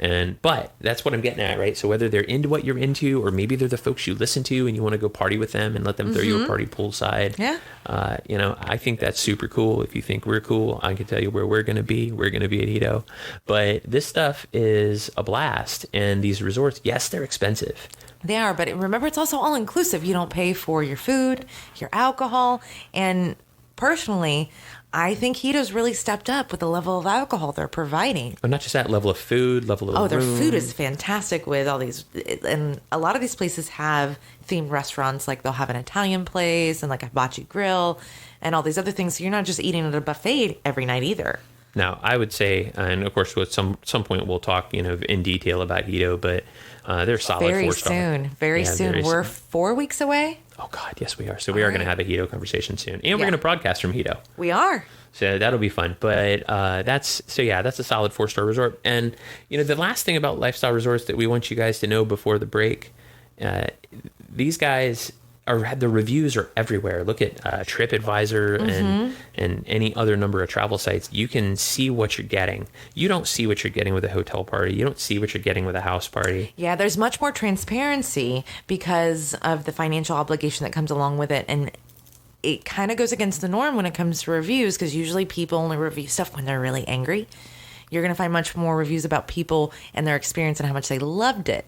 But that's what I'm getting at, right? So whether they're into what you're into, or maybe they're the folks you listen to and you want to go party with them and let them throw you a party poolside. Yeah. I think that's super cool. If you think we're cool, I can tell you where we're going to be. We're going to be at Hito. But this stuff is a blast. And these resorts, yes, they're expensive. They are, but remember, it's also all inclusive. You don't pay for your food, your alcohol, and personally, I think Hito's really stepped up with the level of alcohol they're providing. But not just that, level of food, level of their food is fantastic with all these, and a lot of these places have themed restaurants. Like they'll have an Italian place and like a hibachi grill and all these other things. So you're not just eating at a buffet every night either. Now, I would say, and of course, at some point we'll talk, in detail about Hito, but they're solid 4-star. Very soon. We're 4 weeks away. Oh God, yes we are. So we are going to have a Hito conversation soon, and we're going to broadcast from Hito. We are. So that'll be fun. But that's a solid 4-star resort. And the last thing about lifestyle resorts that we want you guys to know before the break, these guys the reviews are everywhere. Look at TripAdvisor and any other number of travel sites. You can see what you're getting. You don't see what you're getting with a hotel party. You don't see what you're getting with a house party. Yeah, there's much more transparency because of the financial obligation that comes along with it. And it kind of goes against the norm when it comes to reviews because usually people only review stuff when they're really angry. You're going to find much more reviews about people and their experience and how much they loved it.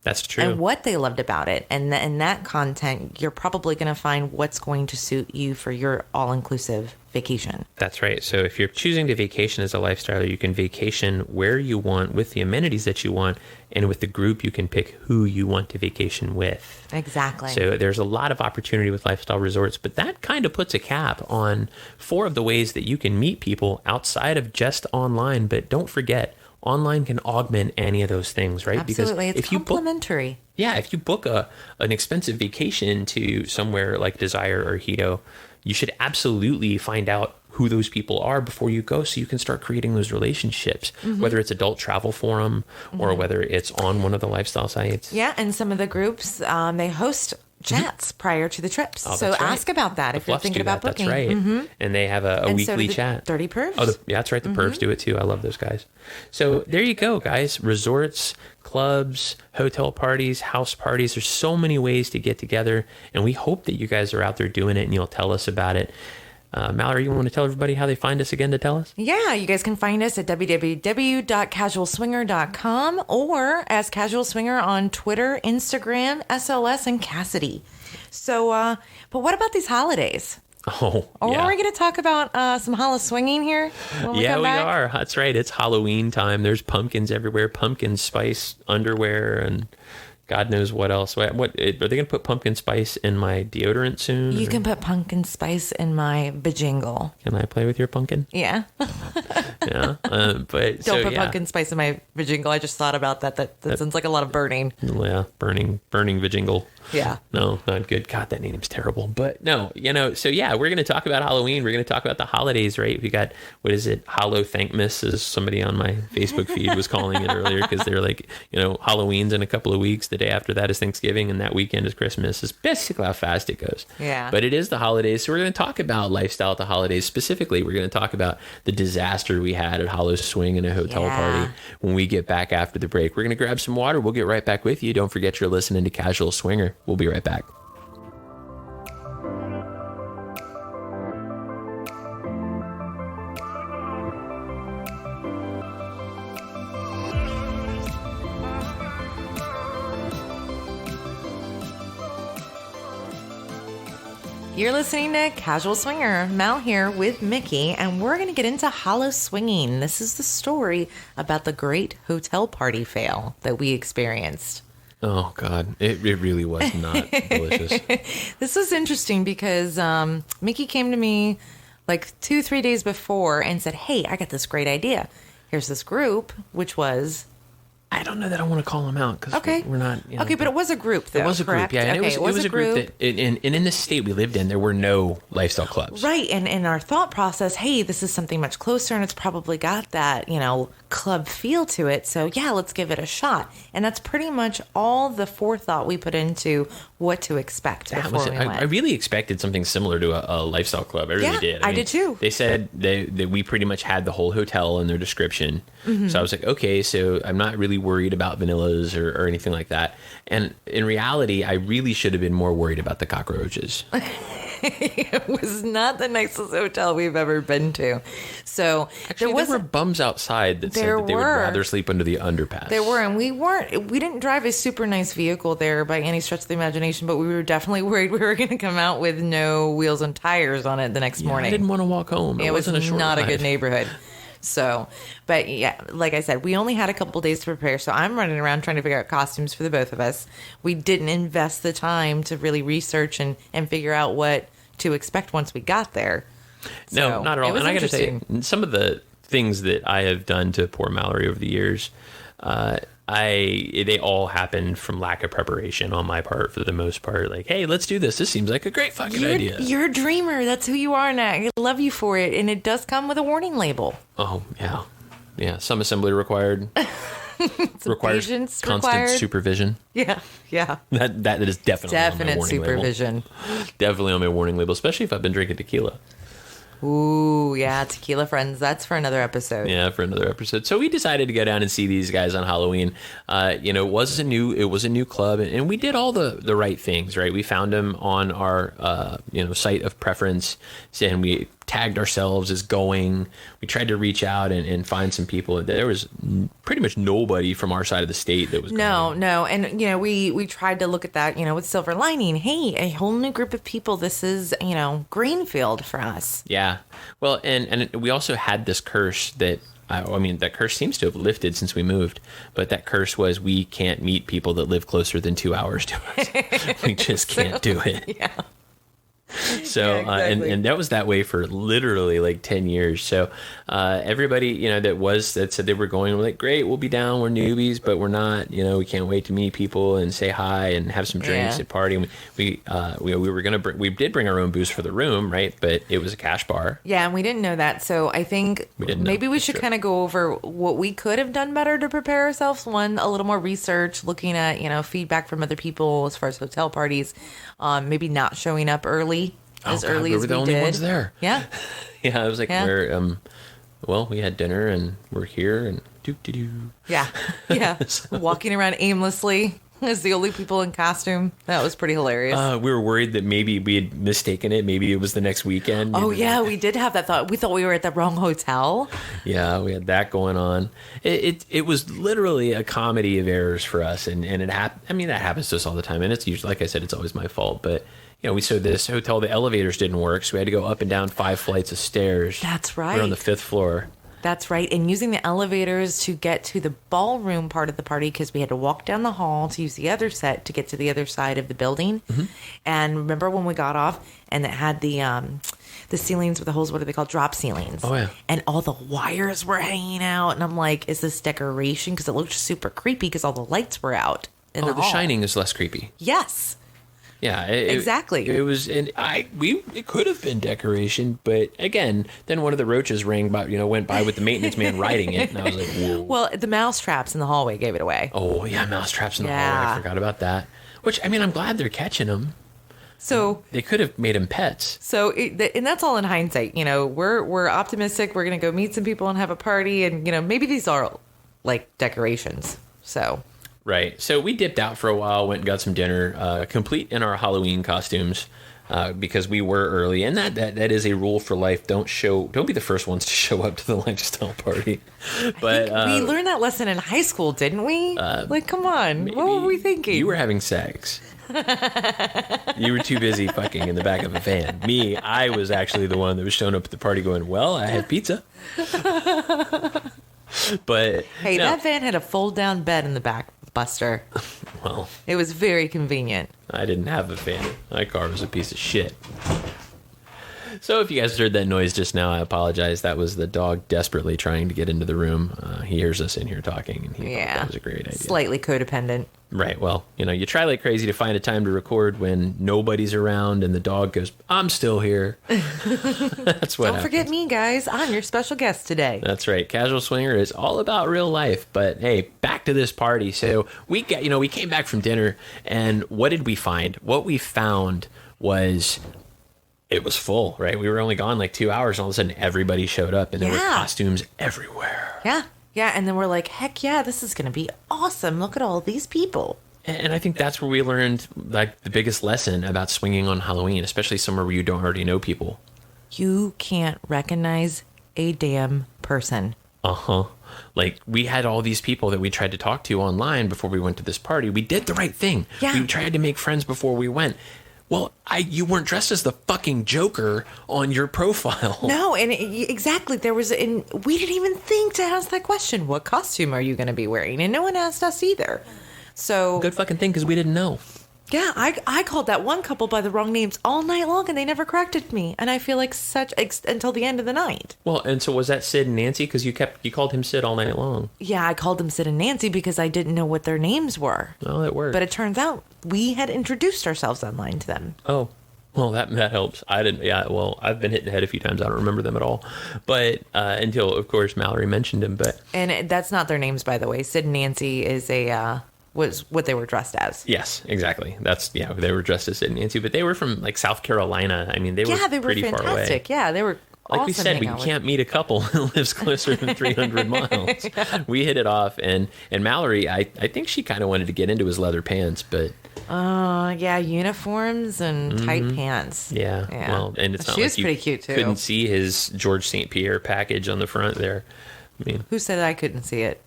That's true. And what they loved about it. And in that content, you're probably going to find what's going to suit you for your all-inclusive vacation. That's right. So if you're choosing to vacation as a lifestyle, you can vacation where you want with the amenities that you want. And with the group, you can pick who you want to vacation with. Exactly. So there's a lot of opportunity with lifestyle resorts. But that kind of puts a cap on 4 of the ways that you can meet people outside of just online. But don't forget, online can augment any of those things, right? Absolutely. Because it's complementary. If you book an expensive vacation to somewhere like Desire or Hito, you should absolutely find out who those people are before you go so you can start creating those relationships, whether it's Adult Travel Forum or whether it's on one of the lifestyle sites. Yeah, and some of the groups, they host chats prior to the trips. Oh, so ask about that if you're thinking about booking. That's right. And they have a weekly chat. Dirty Pervs. Oh, yeah, that's right. The Pervs do it too. I love those guys. So there you go, guys. Resorts, clubs, hotel parties, house parties. There's so many ways to get together, and we hope that you guys are out there doing it and you'll tell us about it. Mallory, you want to tell everybody how they find us again to tell us? Yeah, you guys can find us at www.casualswinger.com or as Casual Swinger on Twitter, Instagram, SLS, and Cassidy. So, but what about these holidays? Oh, Or yeah. are we going to talk about some Hallowswinging here? We are. That's right. It's Halloween time. There's pumpkins everywhere, pumpkin spice underwear, and God knows what else. What are they going to put pumpkin spice in my deodorant soon? You can put pumpkin spice in my bajingle. Can I play with your pumpkin? Yeah. Yeah. But Don't put pumpkin spice in my vajingle. I just thought about that. That sounds like a lot of burning. Yeah, burning vajingle. Yeah. No, not good. God, that name's terrible. But no, so yeah, we're going to talk about Halloween. We're going to talk about the holidays, right? We got, what is it? Hallow Thankmas, as somebody on my Facebook feed was calling it earlier, because they're like, Halloween's in a couple of weeks. The day after that is Thanksgiving, and that weekend is Christmas. Is basically how fast it goes. Yeah. But it is the holidays. So we're going to talk about lifestyle at the holidays. Specifically, we're going to talk about the disaster we had at Hallowswinging in a hotel party when we get back after the break. We're going to grab some water. We'll get right back with you. Don't forget you're listening to Casual Swinger. We'll be right back. You're listening to Casual Swinger. Mal here with Mickey, and we're going to get into Hallowswinging. This is the story about the great hotel party fail that we experienced. Oh, God. It really was not delicious. This was interesting because Mickey came to me like 2-3 days before and said, hey, I got this great idea. Here's this group, which was... I don't know that I want to call them out because we're not. Okay, but it was a group, though. It was a correct? group, yeah. And okay, it was a group that, and in the state we lived in, there were no lifestyle clubs. Right, and in our thought process, hey, this is something much closer, and it's probably got that, club feel to it. So, yeah, let's give it a shot. And that's pretty much all the forethought we put into what to expect before we went. I really expected something similar to a lifestyle club. I really did. I mean, did too. They said that we pretty much had the whole hotel in their description. Mm-hmm. So I was like, okay, so I'm not really worried about vanillas or anything like that. And in reality, I really should have been more worried about the cockroaches. It was not the nicest hotel we've ever been to. So actually, there were bums outside that said that they would rather sleep under the underpass. There were, and we didn't drive a super nice vehicle there by any stretch of the imagination, but we were definitely worried we were going to come out with no wheels and tires on it the next morning. I didn't want to walk home. It was not a good neighborhood. So, but yeah, like I said, we only had a couple days to prepare. So I'm running around trying to figure out costumes for the both of us. We didn't invest the time to really research and figure out what to expect once we got there. No, so not at all. And I got to say, some of the things that I have done to poor Mallory over the years, they all happened from lack of preparation on my part for the most part. Like, hey, let's do this. This seems like a great fucking idea. You're a dreamer. That's who you are now. I love you for it. And it does come with a warning label. Oh, yeah. Yeah. Some assembly required. Requires constant supervision. Yeah. Yeah. That is definitely on my warning supervision. Label. Definitely on my warning label, especially if I've been drinking tequila. Ooh, yeah, tequila friends. That's for another episode. Yeah, for another episode. So we decided to go down and see these guys on Halloween. It was a new club, and we did all the right things, right? We found them on our site of preference, and we tagged ourselves as going. We tried to reach out and find some people. There was pretty much nobody from our side of the state that was going. No. And, we tried to look at that, with silver lining. Hey, a whole new group of people. This is, greenfield for us. Yeah. Well, and we also had this curse that, that curse seems to have lifted since we moved, but that curse was we can't meet people that live closer than 2 hours to us. We just can't do it. Yeah. So, exactly. and that was that way for literally like 10 years. So, everybody, that said they were going, we're like, great, we'll be down. We're newbies, but we're not, we can't wait to meet people and say hi and have some drinks and party. And we were going to we did bring our own booze for the room, right? But it was a cash bar. Yeah. And we didn't know that. So I think maybe we should kind of go over what we could have done better to prepare ourselves. One, a little more research, looking at, feedback from other people as far as hotel parties, maybe not showing up early as we were the only ones there. Yeah. Yeah. I was like, we had dinner and we're here and do. Yeah. Yeah. Walking around aimlessly as the only people in costume. That was pretty hilarious. We were worried that maybe we had mistaken it. Maybe it was the next weekend. Oh, yeah. We did have that thought. We thought we were at the wrong hotel. Yeah, we had that going on. It was literally a comedy of errors for us. And it happened. I mean, that happens to us all the time. And it's usually, like I said, it's always my fault. But, we saw this hotel, the elevators didn't work. So we had to go up and down 5 flights of stairs. That's right. We're on the 5th floor. That's right. And using the elevators to get to the ballroom part of the party, because we had to walk down the hall to use the other set to get to the other side of the building. Mm-hmm. And remember when we got off and it had the ceilings with the holes, what are they called? Drop ceilings. Oh, yeah. And all the wires were hanging out. And I'm like, is this decoration? Because it looked super creepy because all the lights were out in the hall. The Shining is less creepy. Yes. Yeah, exactly. It was, and it could have been decoration, but again, then one of the roaches went by with the maintenance man riding it, and I was like, whoa. Well, the mouse traps in the hallway gave it away. Oh yeah, mouse traps in the hallway. I forgot about that. Which, I mean, I'm glad they're catching them. So they could have made them pets. So, and that's all in hindsight. We're optimistic. We're gonna go meet some people and have a party, and maybe these are like decorations. So. Right. So we dipped out for a while, went and got some dinner, complete in our Halloween costumes, because we were early. And that is a rule for life. Don't be the first ones to show up to the lifestyle party. But we learned that lesson in high school, didn't we? Come on. What were we thinking? You were having sex. You were too busy fucking in the back of a van. Me, I was actually the one that was showing up at the party going, well, I had pizza. But hey, that van had a fold-down bed in the back, Buster. Well, it was very convenient. I didn't have a van. My car was a piece of shit. So if you guys heard that noise just now, I apologize. That was the dog desperately trying to get into the room. He hears us in here talking, and he thought that was a great idea. Slightly codependent. Right. Well, you try like crazy to find a time to record when nobody's around and the dog goes, I'm still here. That's what Don't forget me, guys. I'm your special guest today. That's right. Casual Swinger is all about real life. But hey, back to this party. So we came back from dinner, and what did we find? What we found was it was full, right? We were only gone like 2 hours, and all of a sudden everybody showed up, and there were costumes everywhere. Yeah. Yeah, and then we're like, heck yeah, this is going to be awesome. Look at all these people. And I think that's where we learned like the biggest lesson about swinging on Halloween, especially somewhere where you don't already know people. You can't recognize a damn person. Uh-huh. Like, we had all these people that we tried to talk to online before we went to this party. We did the right thing. Yeah. We tried to make friends before we went. Well, you weren't dressed as the fucking Joker on your profile. No, and exactly. We didn't even think to ask that question. What costume are you going to be wearing? And no one asked us either. So good fucking thing, because we didn't know. Yeah, I called that one couple by the wrong names all night long, and they never corrected me. And I feel like until the end of the night. Well, and so was that Sid and Nancy? Because you called him Sid all night long. Yeah, I called them Sid and Nancy because I didn't know what their names were. Oh, that worked. But it turns out we had introduced ourselves online to them. Oh, well, that helps. I didn't. Yeah, well, I've been hit in the head a few times. I don't remember them at all. But until, of course, Mallory mentioned them. And that's not their names, by the way. Sid and Nancy was what they were dressed as. Yes, exactly. They were dressed as Sid and Nancy, but they were from like South Carolina. I mean, they were pretty fantastic. far away. Yeah, they were like awesome. We said, we can't meet a couple who lives closer than 300 miles. Yeah. We hit it off, and Mallory, I think she kind of wanted to get into his leather pants, but uniforms and tight pants. Yeah. Well, and it's not she like was pretty cute too. Couldn't see his George St. Pierre package on the front there. I mean, who said I couldn't see it?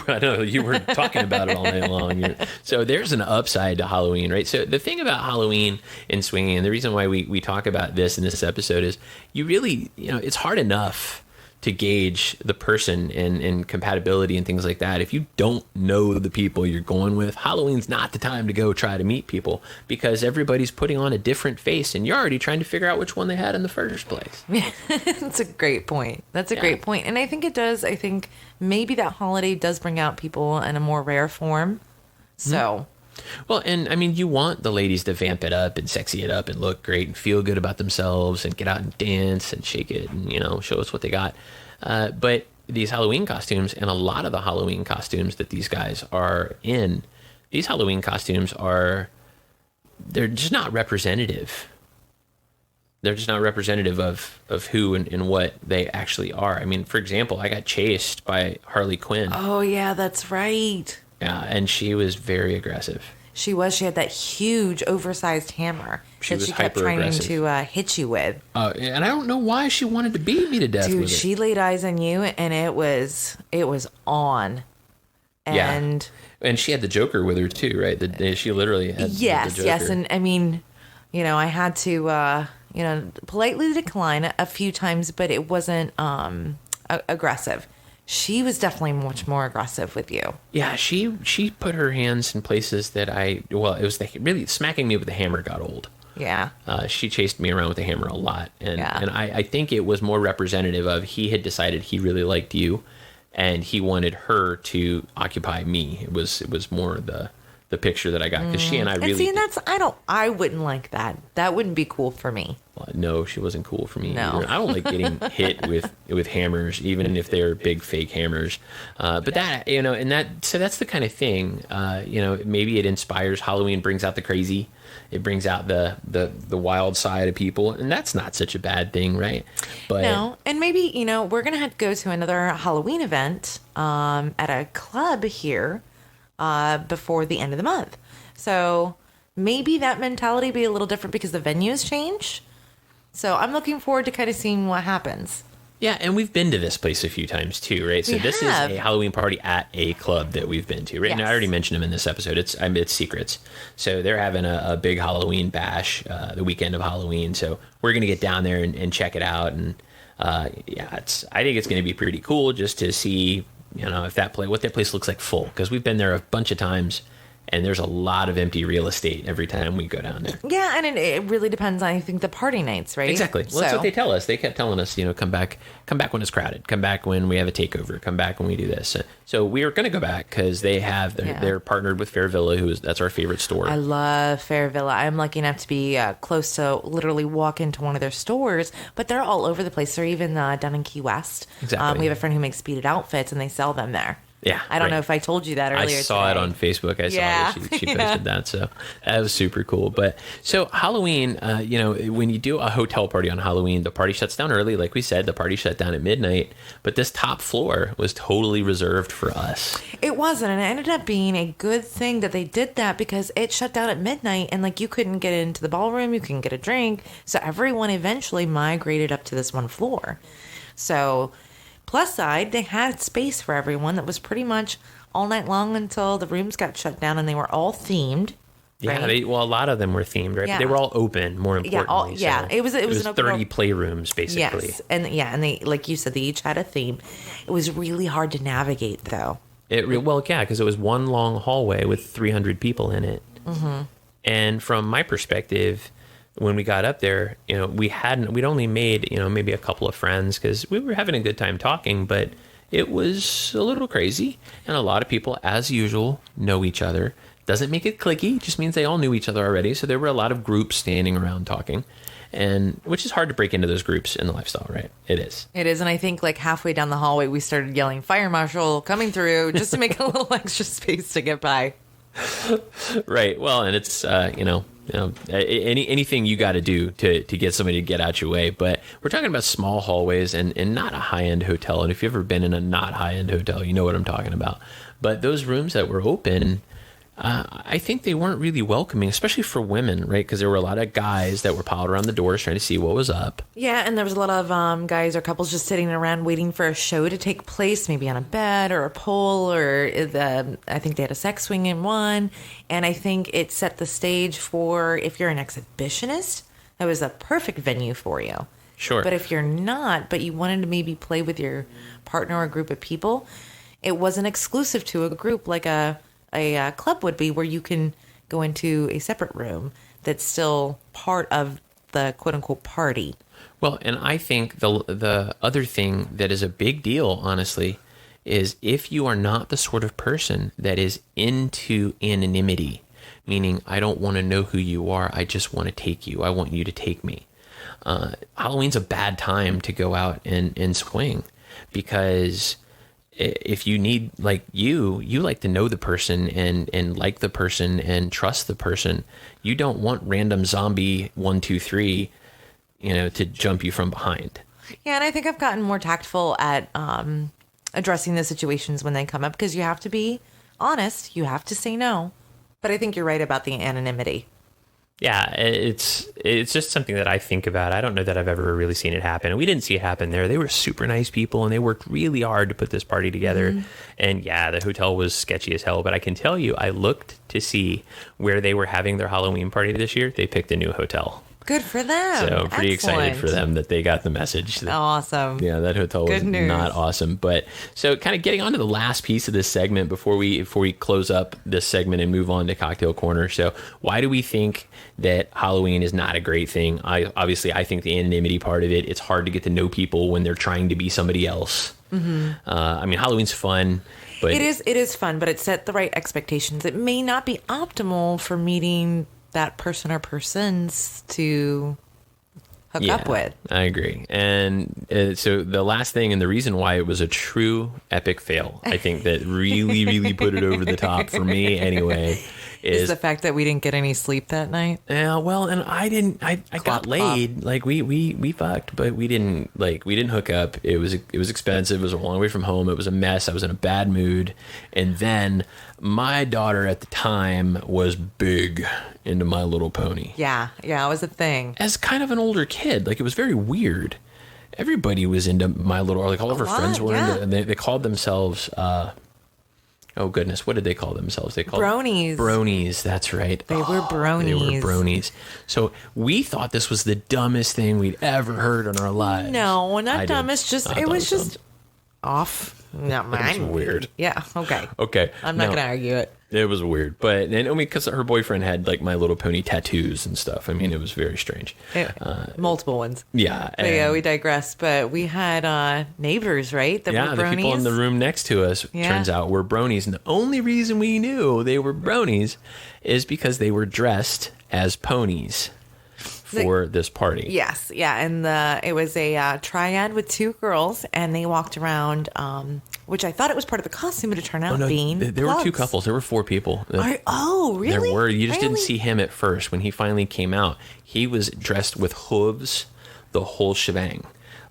I know you were talking about it all night long. So there's an upside to Halloween, right? So the thing about Halloween and swinging, and the reason why we talk about this in this episode is you really, it's hard enough to gauge the person and compatibility and things like that. If you don't know the people you're going with, Halloween's not the time to go try to meet people, because everybody's putting on a different face and you're already trying to figure out which one they had in the first place. That's a great point. Great point. And I think it does. I think maybe that holiday does bring out people in a more rare form. So... Well, and I mean, you want the ladies to vamp it up and sexy it up and look great and feel good about themselves and get out and dance and shake it and, show us what they got. But these Halloween costumes, and a lot of the Halloween costumes that these guys are in, these Halloween costumes they're just not representative. They're just not representative of who and what they actually are. I mean, for example, I got chased by Harley Quinn. Oh, yeah, that's right. Yeah, and she was very aggressive. She was. She had that huge, oversized hammer she kept trying to hit you with. And I don't know why she wanted to beat me to death with it. Dude, she laid eyes on you, and it was on. And and she had the Joker with her too, right? She literally had the Joker. Yes, and I mean, I had to, politely decline a few times, but it wasn't aggressive. She was definitely much more aggressive with you. Yeah, she put her hands in places that it was really smacking me with the hammer got old. Yeah. She chased me around with the hammer a lot. And I think it was more representative of he had decided he really liked you and he wanted her to occupy me. It was more the picture that I got, because she and I really... And see, I wouldn't like that. That wouldn't be cool for me. Well, no, she wasn't cool for me either. I don't like getting hit with hammers, even if they're big fake hammers. But that, so that's the kind of thing, maybe it inspires. Halloween brings out the crazy. It brings out the wild side of people, and that's not such a bad thing, right? But no, and maybe, we're going to have to go to another Halloween event at a club here before the end of the month. So maybe that mentality be a little different because the venues change. So I'm looking forward to kind of seeing what happens. Yeah, and we've been to this place a few times too, right? So this is a Halloween party at a club that we've been to, right? Yes. And I already mentioned them in this episode. It's Secrets. So they're having a big Halloween bash the weekend of Halloween. So we're going to get down there and check it out. And I think it's going to be pretty cool just to see, if what that place looks like full, because we've been there a bunch of times. And there's a lot of empty real estate every time we go down there. Yeah, and it really depends on, I think, the party nights, right? Exactly. Well, that's what they tell us. They kept telling us, come back when it's crowded. Come back when we have a takeover. Come back when we do this. So we are going to go back because they're partnered with Fair Villa, that's our favorite store. I love Fair Villa. I'm lucky enough to be close to literally walk into one of their stores, but they're all over the place. They're even down in Key West. Exactly. We have a friend who makes beaded outfits, and they sell them there. Yeah, I don't know if I told you that earlier. I saw it on Facebook. I saw that she posted that, so that was super cool. But so Halloween, when you do a hotel party on Halloween, the party shuts down early. Like we said, the party shut down at midnight. But this top floor was totally reserved for us. It wasn't, and it ended up being a good thing that they did that, because it shut down at midnight, and you couldn't get into the ballroom, you couldn't get a drink, so everyone eventually migrated up to this one floor. So. Plus side, they had space for everyone that was pretty much all night long until the rooms got shut down, and they were all themed. Yeah, right? A lot of them were themed, right? Yeah. But they were all open, more importantly. So it was an open 30 playrooms, basically. Yes, and they, like you said, they each had a theme. It was really hard to navigate, though. Because it was one long hallway with 300 people in it. Mm-hmm. And from my perspective, when we got up there, we'd only made, maybe a couple of friends because we were having a good time talking, but it was a little crazy. And a lot of people, as usual, know each other. Doesn't make it cliquey, just means they all knew each other already. So there were a lot of groups standing around talking, and which is hard to break into those groups in the lifestyle, right? It is. And I think halfway down the hallway, we started yelling, "Fire Marshal coming through," just to make a little extra space to get by. Right. Well, and it's, anything you got to do to get somebody to get out your way. But we're talking about small hallways and not a high-end hotel. And if you've ever been in a not high-end hotel, you know what I'm talking about. But those rooms that were open, I think they weren't really welcoming, especially for women, right? Because there were a lot of guys that were piled around the doors trying to see what was up. Yeah, and there was a lot of guys or couples just sitting around waiting for a show to take place, maybe on a bed or a pole, or I think they had a sex swing in one. And I think it set the stage for, if you're an exhibitionist, that was a perfect venue for you. Sure. But if you're not, but you wanted to maybe play with your partner or a group of people, it wasn't exclusive to a group like a club would be, where you can go into a separate room that's still part of the quote unquote party. Well, and I think the other thing that is a big deal, honestly, is if you are not the sort of person that is into anonymity, meaning I don't want to know who you are, I just want to take you. I want you to take me. Halloween's a bad time to go out and swing, because if you need, like you like to know the person and like the person and trust the person. You don't want random zombie 1, 2, 3, to jump you from behind. Yeah, and I think I've gotten more tactful at addressing the situations when they come up, because you have to be honest. You have to say no. But I think you're right about the anonymity. Yeah, it's just something that I think about. I don't know that I've ever really seen it happen. And we didn't see it happen there. They were super nice people, and they worked really hard to put this party together. Mm-hmm. And yeah, the hotel was sketchy as hell. But I can tell you, I looked to see where they were having their Halloween party this year. They picked a new hotel. Good for them. So pretty excited for them that they got the message. Awesome. Yeah, that hotel was not awesome. But so kind of getting on to the last piece of this segment before we close up this segment and move on to Cocktail Corner. So why do we think that Halloween is not a great thing? I think the anonymity part of it, it's hard to get to know people when they're trying to be somebody else. Mm-hmm. Halloween's fun. But it is fun, but it set the right expectations. It may not be optimal for meeting that person or persons to hook up with. I agree. And so the last thing, and the reason why it was a true epic fail, I think that really, really put it over the top for me anyway, is the fact that we didn't get any sleep that night. Yeah, well, and I didn't. I got laid. Like we fucked, but we didn't hook up. It was expensive. It was a long way from home. It was a mess. I was in a bad mood, and then my daughter at the time was big into My Little Pony. Yeah, it was a thing. As kind of an older kid, like, it was very weird. Everybody was into My Little, like all of her friends were into, and they called themselves. Oh goodness, what did they call themselves? They called bronies. Bronies, that's right. They were bronies. They were bronies. So we thought this was the dumbest thing we'd ever heard in our lives. No, not dumbest. It was just off. No, mine. It was weird. Yeah. Okay. Okay. I'm not gonna argue it. It was weird, but because her boyfriend had like My Little Pony tattoos and stuff. I mean, it was very strange. Multiple ones. Yeah. We digress. But we had neighbors, right? That were bronies. The people in the room next to us, turns out, were bronies, and the only reason we knew they were bronies is because they were dressed as ponies for this party. Yes, yeah, and it was a triad with two girls, and they walked around, which I thought it was part of the costume, but it turned out being there were two couples. There were four people. Really? There were. You just didn't see him at first. When he finally came out, he was dressed with hooves, the whole shebang.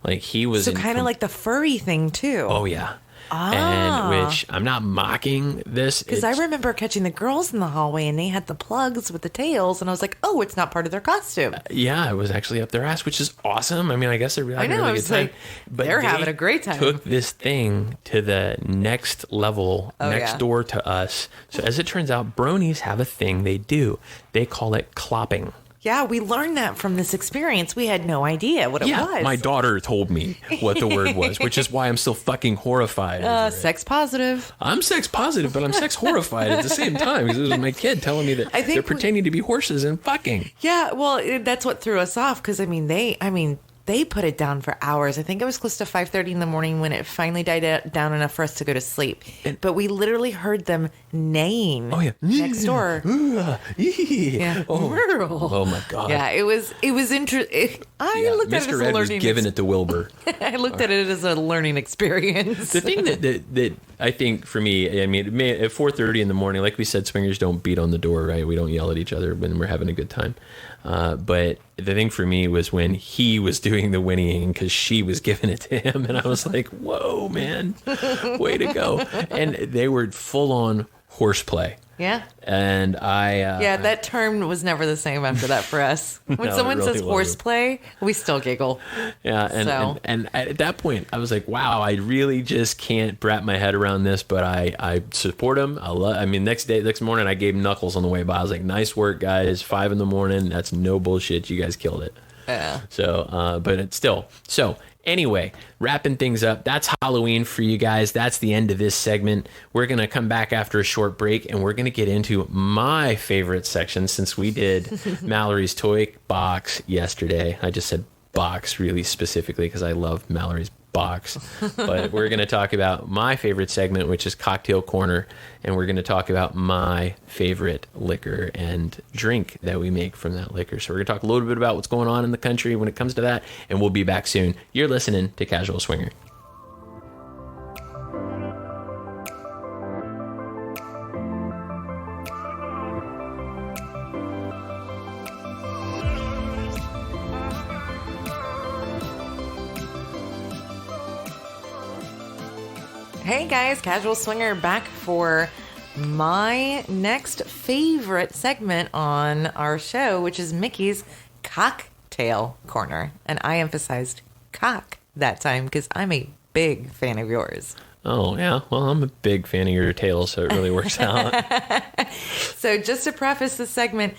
Like, he was so kind of like the furry thing too. Oh yeah. And which I'm not mocking this, because I remember catching the girls in the hallway and they had the plugs with the tails, and I was like, oh, it's not part of their costume. Yeah, it was actually up their ass, which is awesome. I mean, I guess they're having a really good time. But they're having a great time. Took this thing to the next level, next door to us. So as it turns out, bronies have a thing they do. They call it clopping. Yeah, we learned that from this experience. We had no idea what it was. Yeah, my daughter told me what the word was, which is why I'm still fucking horrified. Sex positive. I'm sex positive, but I'm sex horrified at the same time, because it was my kid telling me that they're pretending to be horses and fucking. Yeah, well, that's what threw us off, because, they put it down for hours. I think it was close to 5:30 in the morning when it finally died down enough for us to go to sleep. But we literally heard them neighing next door. Yeah. Oh my God. Yeah, it was interesting. I looked at it as a Ed learning. Was giving it to Wilbur. I looked at it as a learning experience. The thing that I think for me, at 4:30 in the morning, like we said, swingers don't beat on the door, right? We don't yell at each other when we're having a good time. But the thing for me was when he was doing the whinnying, because she was giving it to him, and I was like, whoa, man, way to go. And they were full on horseplay. Yeah. And that term was never the same after that for us. When someone says horseplay, we still giggle. Yeah, and at that point, I was like, wow, I really just can't wrap my head around this, but I support him. Next morning, I gave him knuckles on the way by. I was like, nice work, guys. 5 a.m. That's no bullshit. You guys killed it. So, but it's still. So anyway, wrapping things up. That's Halloween for you guys. That's the end of this segment. We're going to come back after a short break, and we're going to get into my favorite section since we did Mallory's toy box yesterday. I just said box really specifically because I love Mallory's box. But we're going to talk about my favorite segment, which is Cocktail Corner, and we're going to talk about my favorite liquor and drink that we make from that liquor. So we're going to talk a little bit about what's going on in the country when it comes to that, and we'll be back soon. You're listening to Casual Swinger. Hey guys, Casual Swinger back for my next favorite segment on our show, which is Mickey's Cocktail Corner. And I emphasized cock that time because I'm a big fan of yours. Oh, yeah. Well, I'm a big fan of your tail, so it really works out. So just to preface the segment,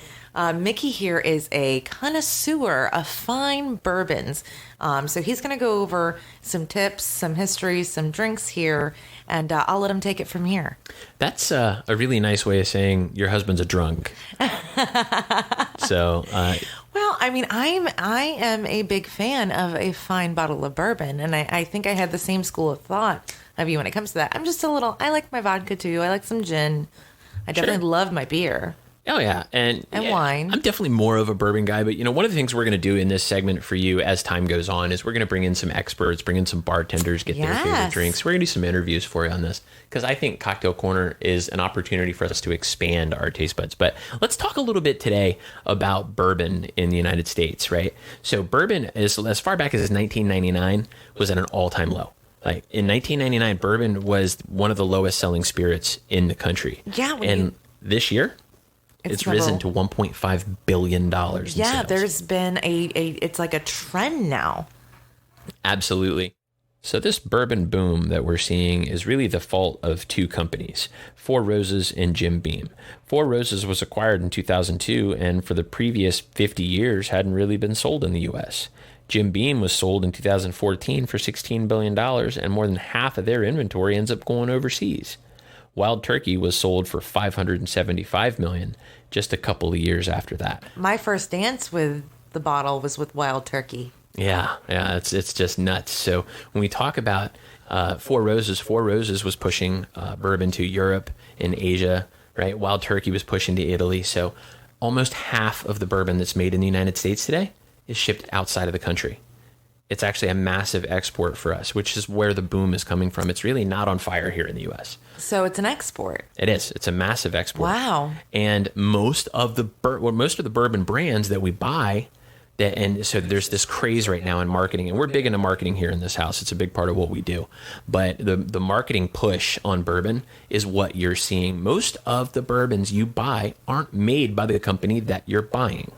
Mickey here is a connoisseur of fine bourbons. So he's going to go over some tips, some history, some drinks here, and I'll let him take it from here. That's a really nice way of saying your husband's a drunk. So, well, I mean, I am a big fan of a fine bottle of bourbon, and I think I had the same school of thought of you when it comes to that. I'm just I like my vodka too. I like some gin. I definitely love my beer. Oh, yeah. And wine. I'm definitely more of a bourbon guy. But, one of the things we're going to do in this segment for you as time goes on is we're going to bring in some experts, bring in some bartenders, get their favorite drinks. We're going to do some interviews for you on this because I think Cocktail Corner is an opportunity for us to expand our taste buds. But let's talk a little bit today about bourbon in the United States, right? So bourbon, is as far back as 1999, was at an all-time low. Like in 1999, bourbon was one of the lowest selling spirits in the country. Yeah. And this year, it's risen to $1.5 billion in sales. There's been it's like a trend now. Absolutely. So this bourbon boom that we're seeing is really the fault of two companies, Four Roses and Jim Beam. Four Roses was acquired in 2002 and for the previous 50 years hadn't really been sold in the U.S. Jim Beam was sold in 2014 for $16 billion and more than half of their inventory ends up going overseas. Wild Turkey was sold for $575 million just a couple of years after that. My first dance with the bottle was with Wild Turkey. Yeah, it's just nuts. So when we talk about Four Roses was pushing bourbon to Europe and Asia, right? Wild Turkey was pushing to Italy. So almost half of the bourbon that's made in the United States today is shipped outside of the country. It's actually a massive export for us, which is where the boom is coming from. It's really not on fire here in the U.S. So it's an export. It is. It's a massive export. Wow. And most of the bourbon brands that we buy, and so there's this craze right now in marketing, and we're big into marketing here in this house. It's a big part of what we do. But the marketing push on bourbon is what you're seeing. Most of the bourbons you buy aren't made by the company that you're buying.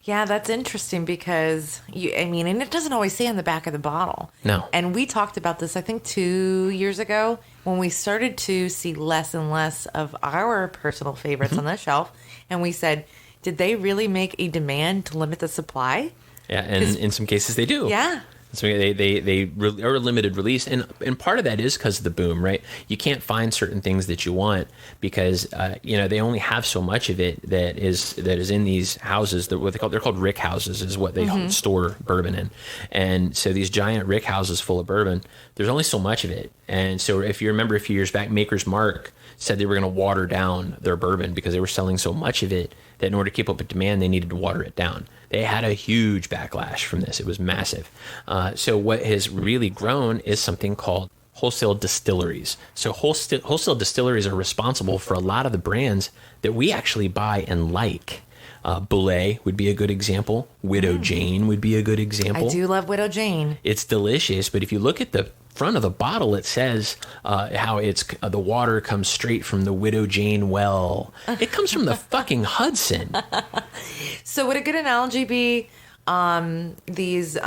Yeah, that's interesting because, and it doesn't always say on the back of the bottle. No. And we talked about this, I think, 2 years ago when we started to see less and less of our personal favorites on the shelf. And we said, did they really make a demand to limit the supply? Yeah, and in some cases they do. Yeah. So they are a limited release, and part of that is because of the boom, right? You can't find certain things that you want because they only have so much of it that is in these houses. They're called rick houses, is what they store bourbon in, and so these giant rick houses full of bourbon, there's only so much of it. And so if you remember a few years back, Maker's Mark said they were going to water down their bourbon because they were selling so much of it that in order to keep up with demand, they needed to water it down. They had a huge backlash from this. It was massive. So what has really grown is something called wholesale distilleries. So wholesale distilleries are responsible for a lot of the brands that we actually buy and like. Boulay would be a good example. Widow Jane would be a good example. I do love Widow Jane. It's delicious, but if you look at the front of the bottle, it says how it's the water comes straight from the Widow Jane well. It comes from the fucking Hudson. So would a good analogy be these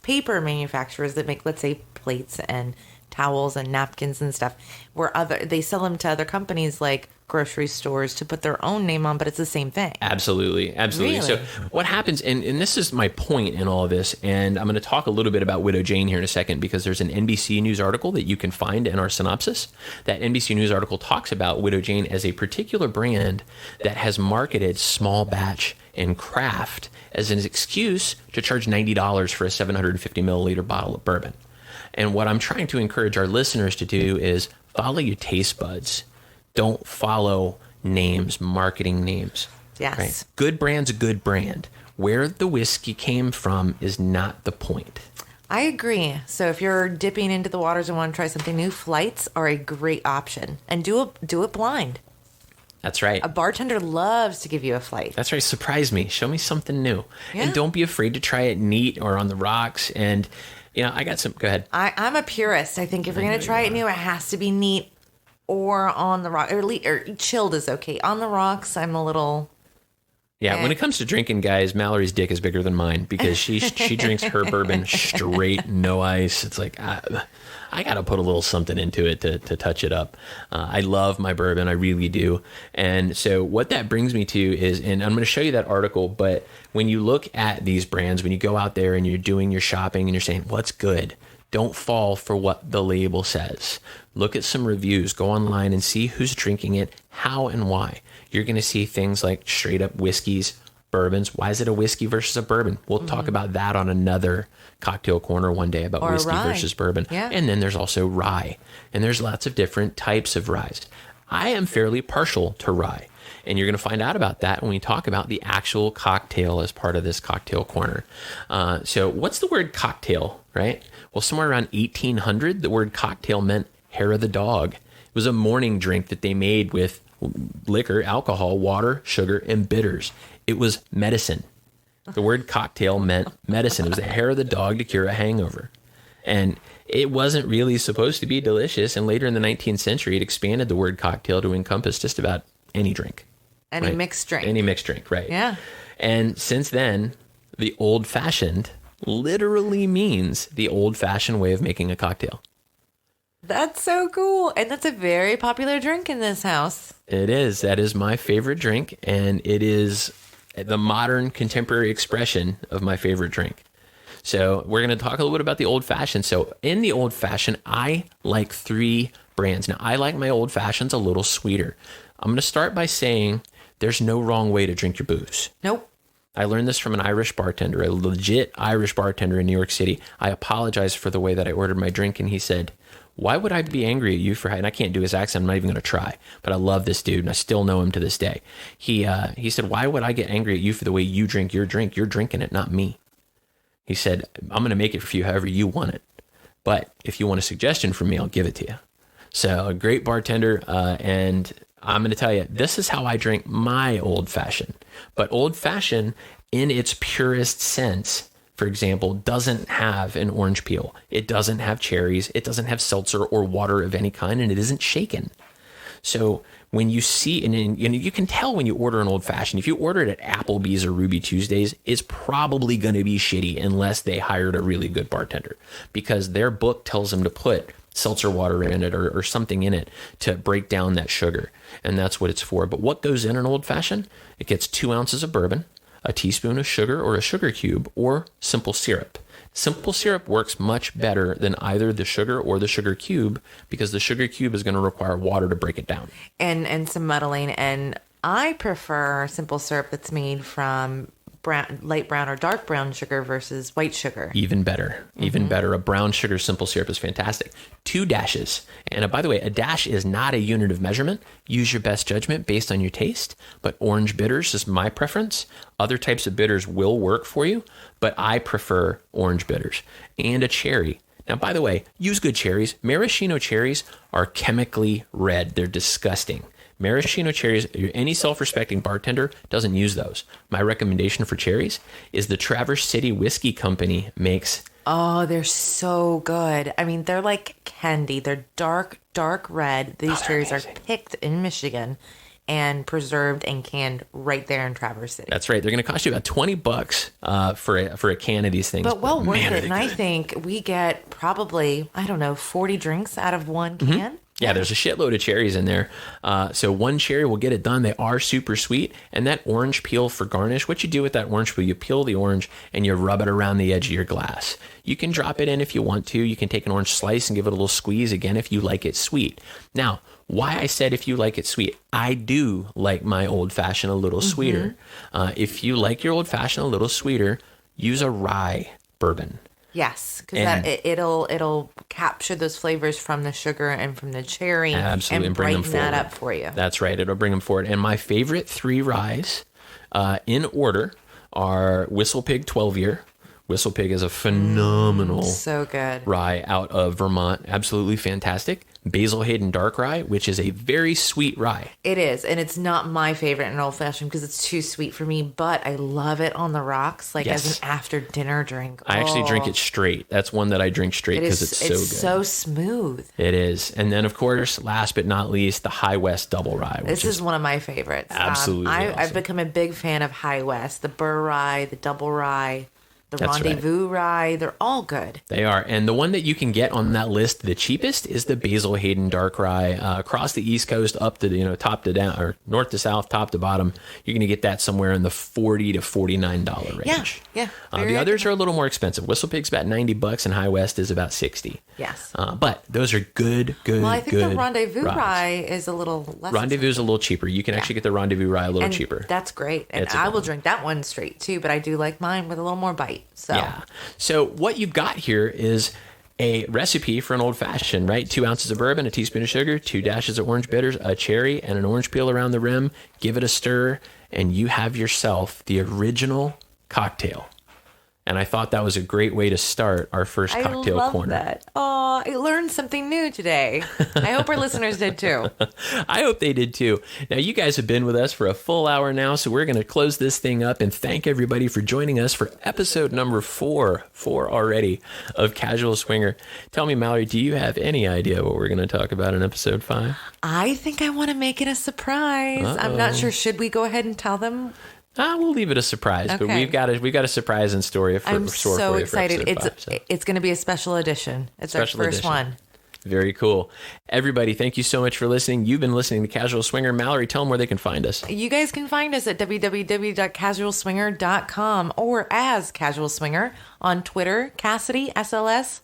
paper manufacturers that make, let's say, plates and towels and napkins and stuff, where they sell them to other companies like grocery stores to put their own name on, but it's the same thing. Absolutely. Really? So what happens, and this is my point in all of this, and I'm going to talk a little bit about Widow Jane here in a second, because there's an NBC News article that you can find in our synopsis. That NBC News article talks about Widow Jane as a particular brand that has marketed small batch and craft as an excuse to charge $90 for a 750 milliliter bottle of bourbon. And what I'm trying to encourage our listeners to do is follow your taste buds. Don't follow names, marketing names. Yes. Right? Good brand's a good brand. Where the whiskey came from is not the point. I agree. So if you're dipping into the waters and want to try something new, flights are a great option. And do it blind. That's right. A bartender loves to give you a flight. That's right. Surprise me. Show me something new. Yeah. And don't be afraid to try it neat or on the rocks. And, I got some. Go ahead. I'm a purist. I think if you're going to try it new, it has to be neat or on the rock. Or chilled is okay. On the rocks, I'm a little... Yeah, when it comes to drinking, guys, Mallory's dick is bigger than mine, because she drinks her bourbon straight, no ice. It's like, I got to put a little something into it to touch it up. I love my bourbon. I really do. And so what that brings me to is, and I'm going to show you that article, but when you look at these brands, when you go out there and you're doing your shopping and you're saying, what's good? Don't fall for what the label says. Look at some reviews. Go online and see who's drinking it, how and why. You're going to see things like straight up whiskeys, bourbons. Why is it a whiskey versus a bourbon? We'll talk about that on another cocktail corner one day, about whiskey versus bourbon. Yeah. And then there's also rye. And there's lots of different types of ryes. I am fairly partial to rye. And you're going to find out about that when we talk about the actual cocktail as part of this cocktail corner. So what's the word cocktail, right? Well, somewhere around 1800, the word cocktail meant hair of the dog. It was a morning drink that they made with liquor, alcohol, water, sugar, and bitters. It was medicine. The word cocktail meant medicine. It was the hair of the dog to cure a hangover. And it wasn't really supposed to be delicious. And later in the 19th century, it expanded the word cocktail to encompass just about any drink. Any mixed drink. Any mixed drink, right. Yeah. And since then, the old-fashioned literally means the old-fashioned way of making a cocktail. That's so cool. And that's a very popular drink in this house. It is. That is my favorite drink. And it is the modern contemporary expression of my favorite drink. So we're going to talk a little bit about the old fashioned. So in the old fashioned, I like 3 brands. Now, I like my old fashions a little sweeter. I'm going to start by saying there's no wrong way to drink your booze. Nope. I learned this from an Irish bartender, a legit Irish bartender in New York City. I apologized for the way that I ordered my drink, and he said, "Why would I be angry at you for..." And I can't do his accent. I'm not even going to try. But I love this dude, and I still know him to this day. He said, "Why would I get angry at you for the way you drink your drink? You're drinking it, not me." He said, "I'm going to make it for you however you want it. But if you want a suggestion from me, I'll give it to you." So a great bartender, and I'm going to tell you, this is how I drink my old fashioned. But old fashioned, in its purest sense, for example, doesn't have an orange peel. It doesn't have cherries. It doesn't have seltzer or water of any kind, and it isn't shaken. So when you see, and you can tell when you order an old fashioned, if you order it at Applebee's or Ruby Tuesdays, it's probably going to be shitty unless they hired a really good bartender, because their book tells them to put seltzer water in it or something in it to break down that sugar. And that's what it's for. But what goes in an old fashioned? It gets 2 ounces of bourbon, a teaspoon of sugar or a sugar cube, or simple syrup. Simple syrup works much better than either the sugar or the sugar cube, because the sugar cube is going to require water to break it down. And some muddling. And I prefer simple syrup that's made from light brown or dark brown sugar versus white sugar. Even better. Even better. A brown sugar simple syrup is fantastic. 2 dashes. And by the way, a dash is not a unit of measurement. Use your best judgment based on your taste. But orange bitters is my preference. Other types of bitters will work for you, but I prefer orange bitters. And a cherry. Now, by the way, use good cherries. Maraschino cherries are chemically red. They're disgusting. Maraschino cherries, any self-respecting bartender doesn't use those. My recommendation for cherries is the Traverse City Whiskey Company makes. Oh, they're so good. I mean, they're like candy. They're dark, dark red. These cherries amazing. Are picked in Michigan and preserved and canned right there in Traverse City. That's right. They're going to cost you about $20 for a can of these things. But well worth it. And I think we get probably, 40 drinks out of one can. Yeah, there's a shitload of cherries in there. So one cherry will get it done. They are super sweet. And that orange peel for garnish, what you do with that orange peel, you peel the orange and you rub it around the edge of your glass. You can drop it in if you want to. You can take an orange slice and give it a little squeeze again if you like it sweet. Now, why I said if you like it sweet, I do like my old-fashioned a little sweeter. If you like your old-fashioned a little sweeter, use a rye bourbon. Yes, because it'll capture those flavors from the sugar and from the cherry. Absolutely, and bring them brighten that forward. up for you. That's right. It'll bring them forward. And my favorite 3 ryes in order are Whistle Pig 12-year. Whistle Pig is a phenomenal so good rye out of Vermont. Absolutely fantastic. Basil Hayden Dark Rye, which is a very sweet rye. It is, and it's not my favorite in old fashioned because it's too sweet for me, but I love it on the rocks, like as an after dinner drink. I actually drink it straight. That's one that I drink straight because it's so good. It's so smooth. It is. And then, of course, last but not least, the High West Double Rye. This is one of my favorites. Absolutely awesome. I've become a big fan of High West, the Burr Rye, the Double Rye. The Rendezvous Rye, they're all good. They are. And the one that you can get on that list, the cheapest, is the Basil Hayden Dark Rye. Across the East Coast, up to, top to down, or north to south, top to bottom, you're going to get that somewhere in the $40 to $49 range. Yeah. The others are a little more expensive. Whistle Pig's about $90 and High West is about $60. Yes. But those are good. Well, I think the Rendezvous Rye is a little less. Rendezvous is a little cheaper. You can actually get the Rendezvous Rye a little cheaper. That's great. And I will drink that one straight too, but I do like mine with a little more bite. So. Yeah. So what you've got here is a recipe for an old fashioned, right? 2 ounces of bourbon, a teaspoon of sugar, 2 dashes of orange bitters, a cherry, and an orange peel around the rim. Give it a stir, and you have yourself the original cocktail. And I thought that was a great way to start our first cocktail corner. I love that. Oh, I learned something new today. I hope our listeners did too. I hope they did too. Now, you guys have been with us for a full hour now, so we're going to close this thing up and thank everybody for joining us for episode number 4 already of Casual Swinger. Tell me, Mallory, do you have any idea what we're going to talk about in episode 5? I think I want to make it a surprise. I'm not sure. Should we go ahead and tell them? We'll leave it a surprise, but we've got a surprise in store for I'm so excited. It's going to be a special edition. It's our first one. Very cool. Everybody, thank you so much for listening. You've been listening to Casual Swinger. Mallory, tell them where they can find us. You guys can find us at www.casualswinger.com or as Casual Swinger on Twitter, Cassidy, SLS,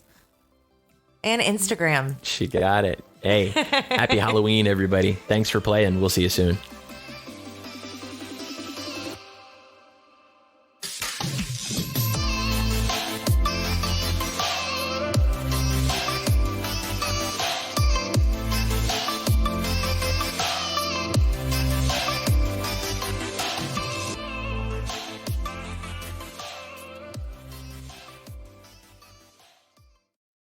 and Instagram. She got it. Hey, happy Halloween, everybody. Thanks for playing. We'll see you soon.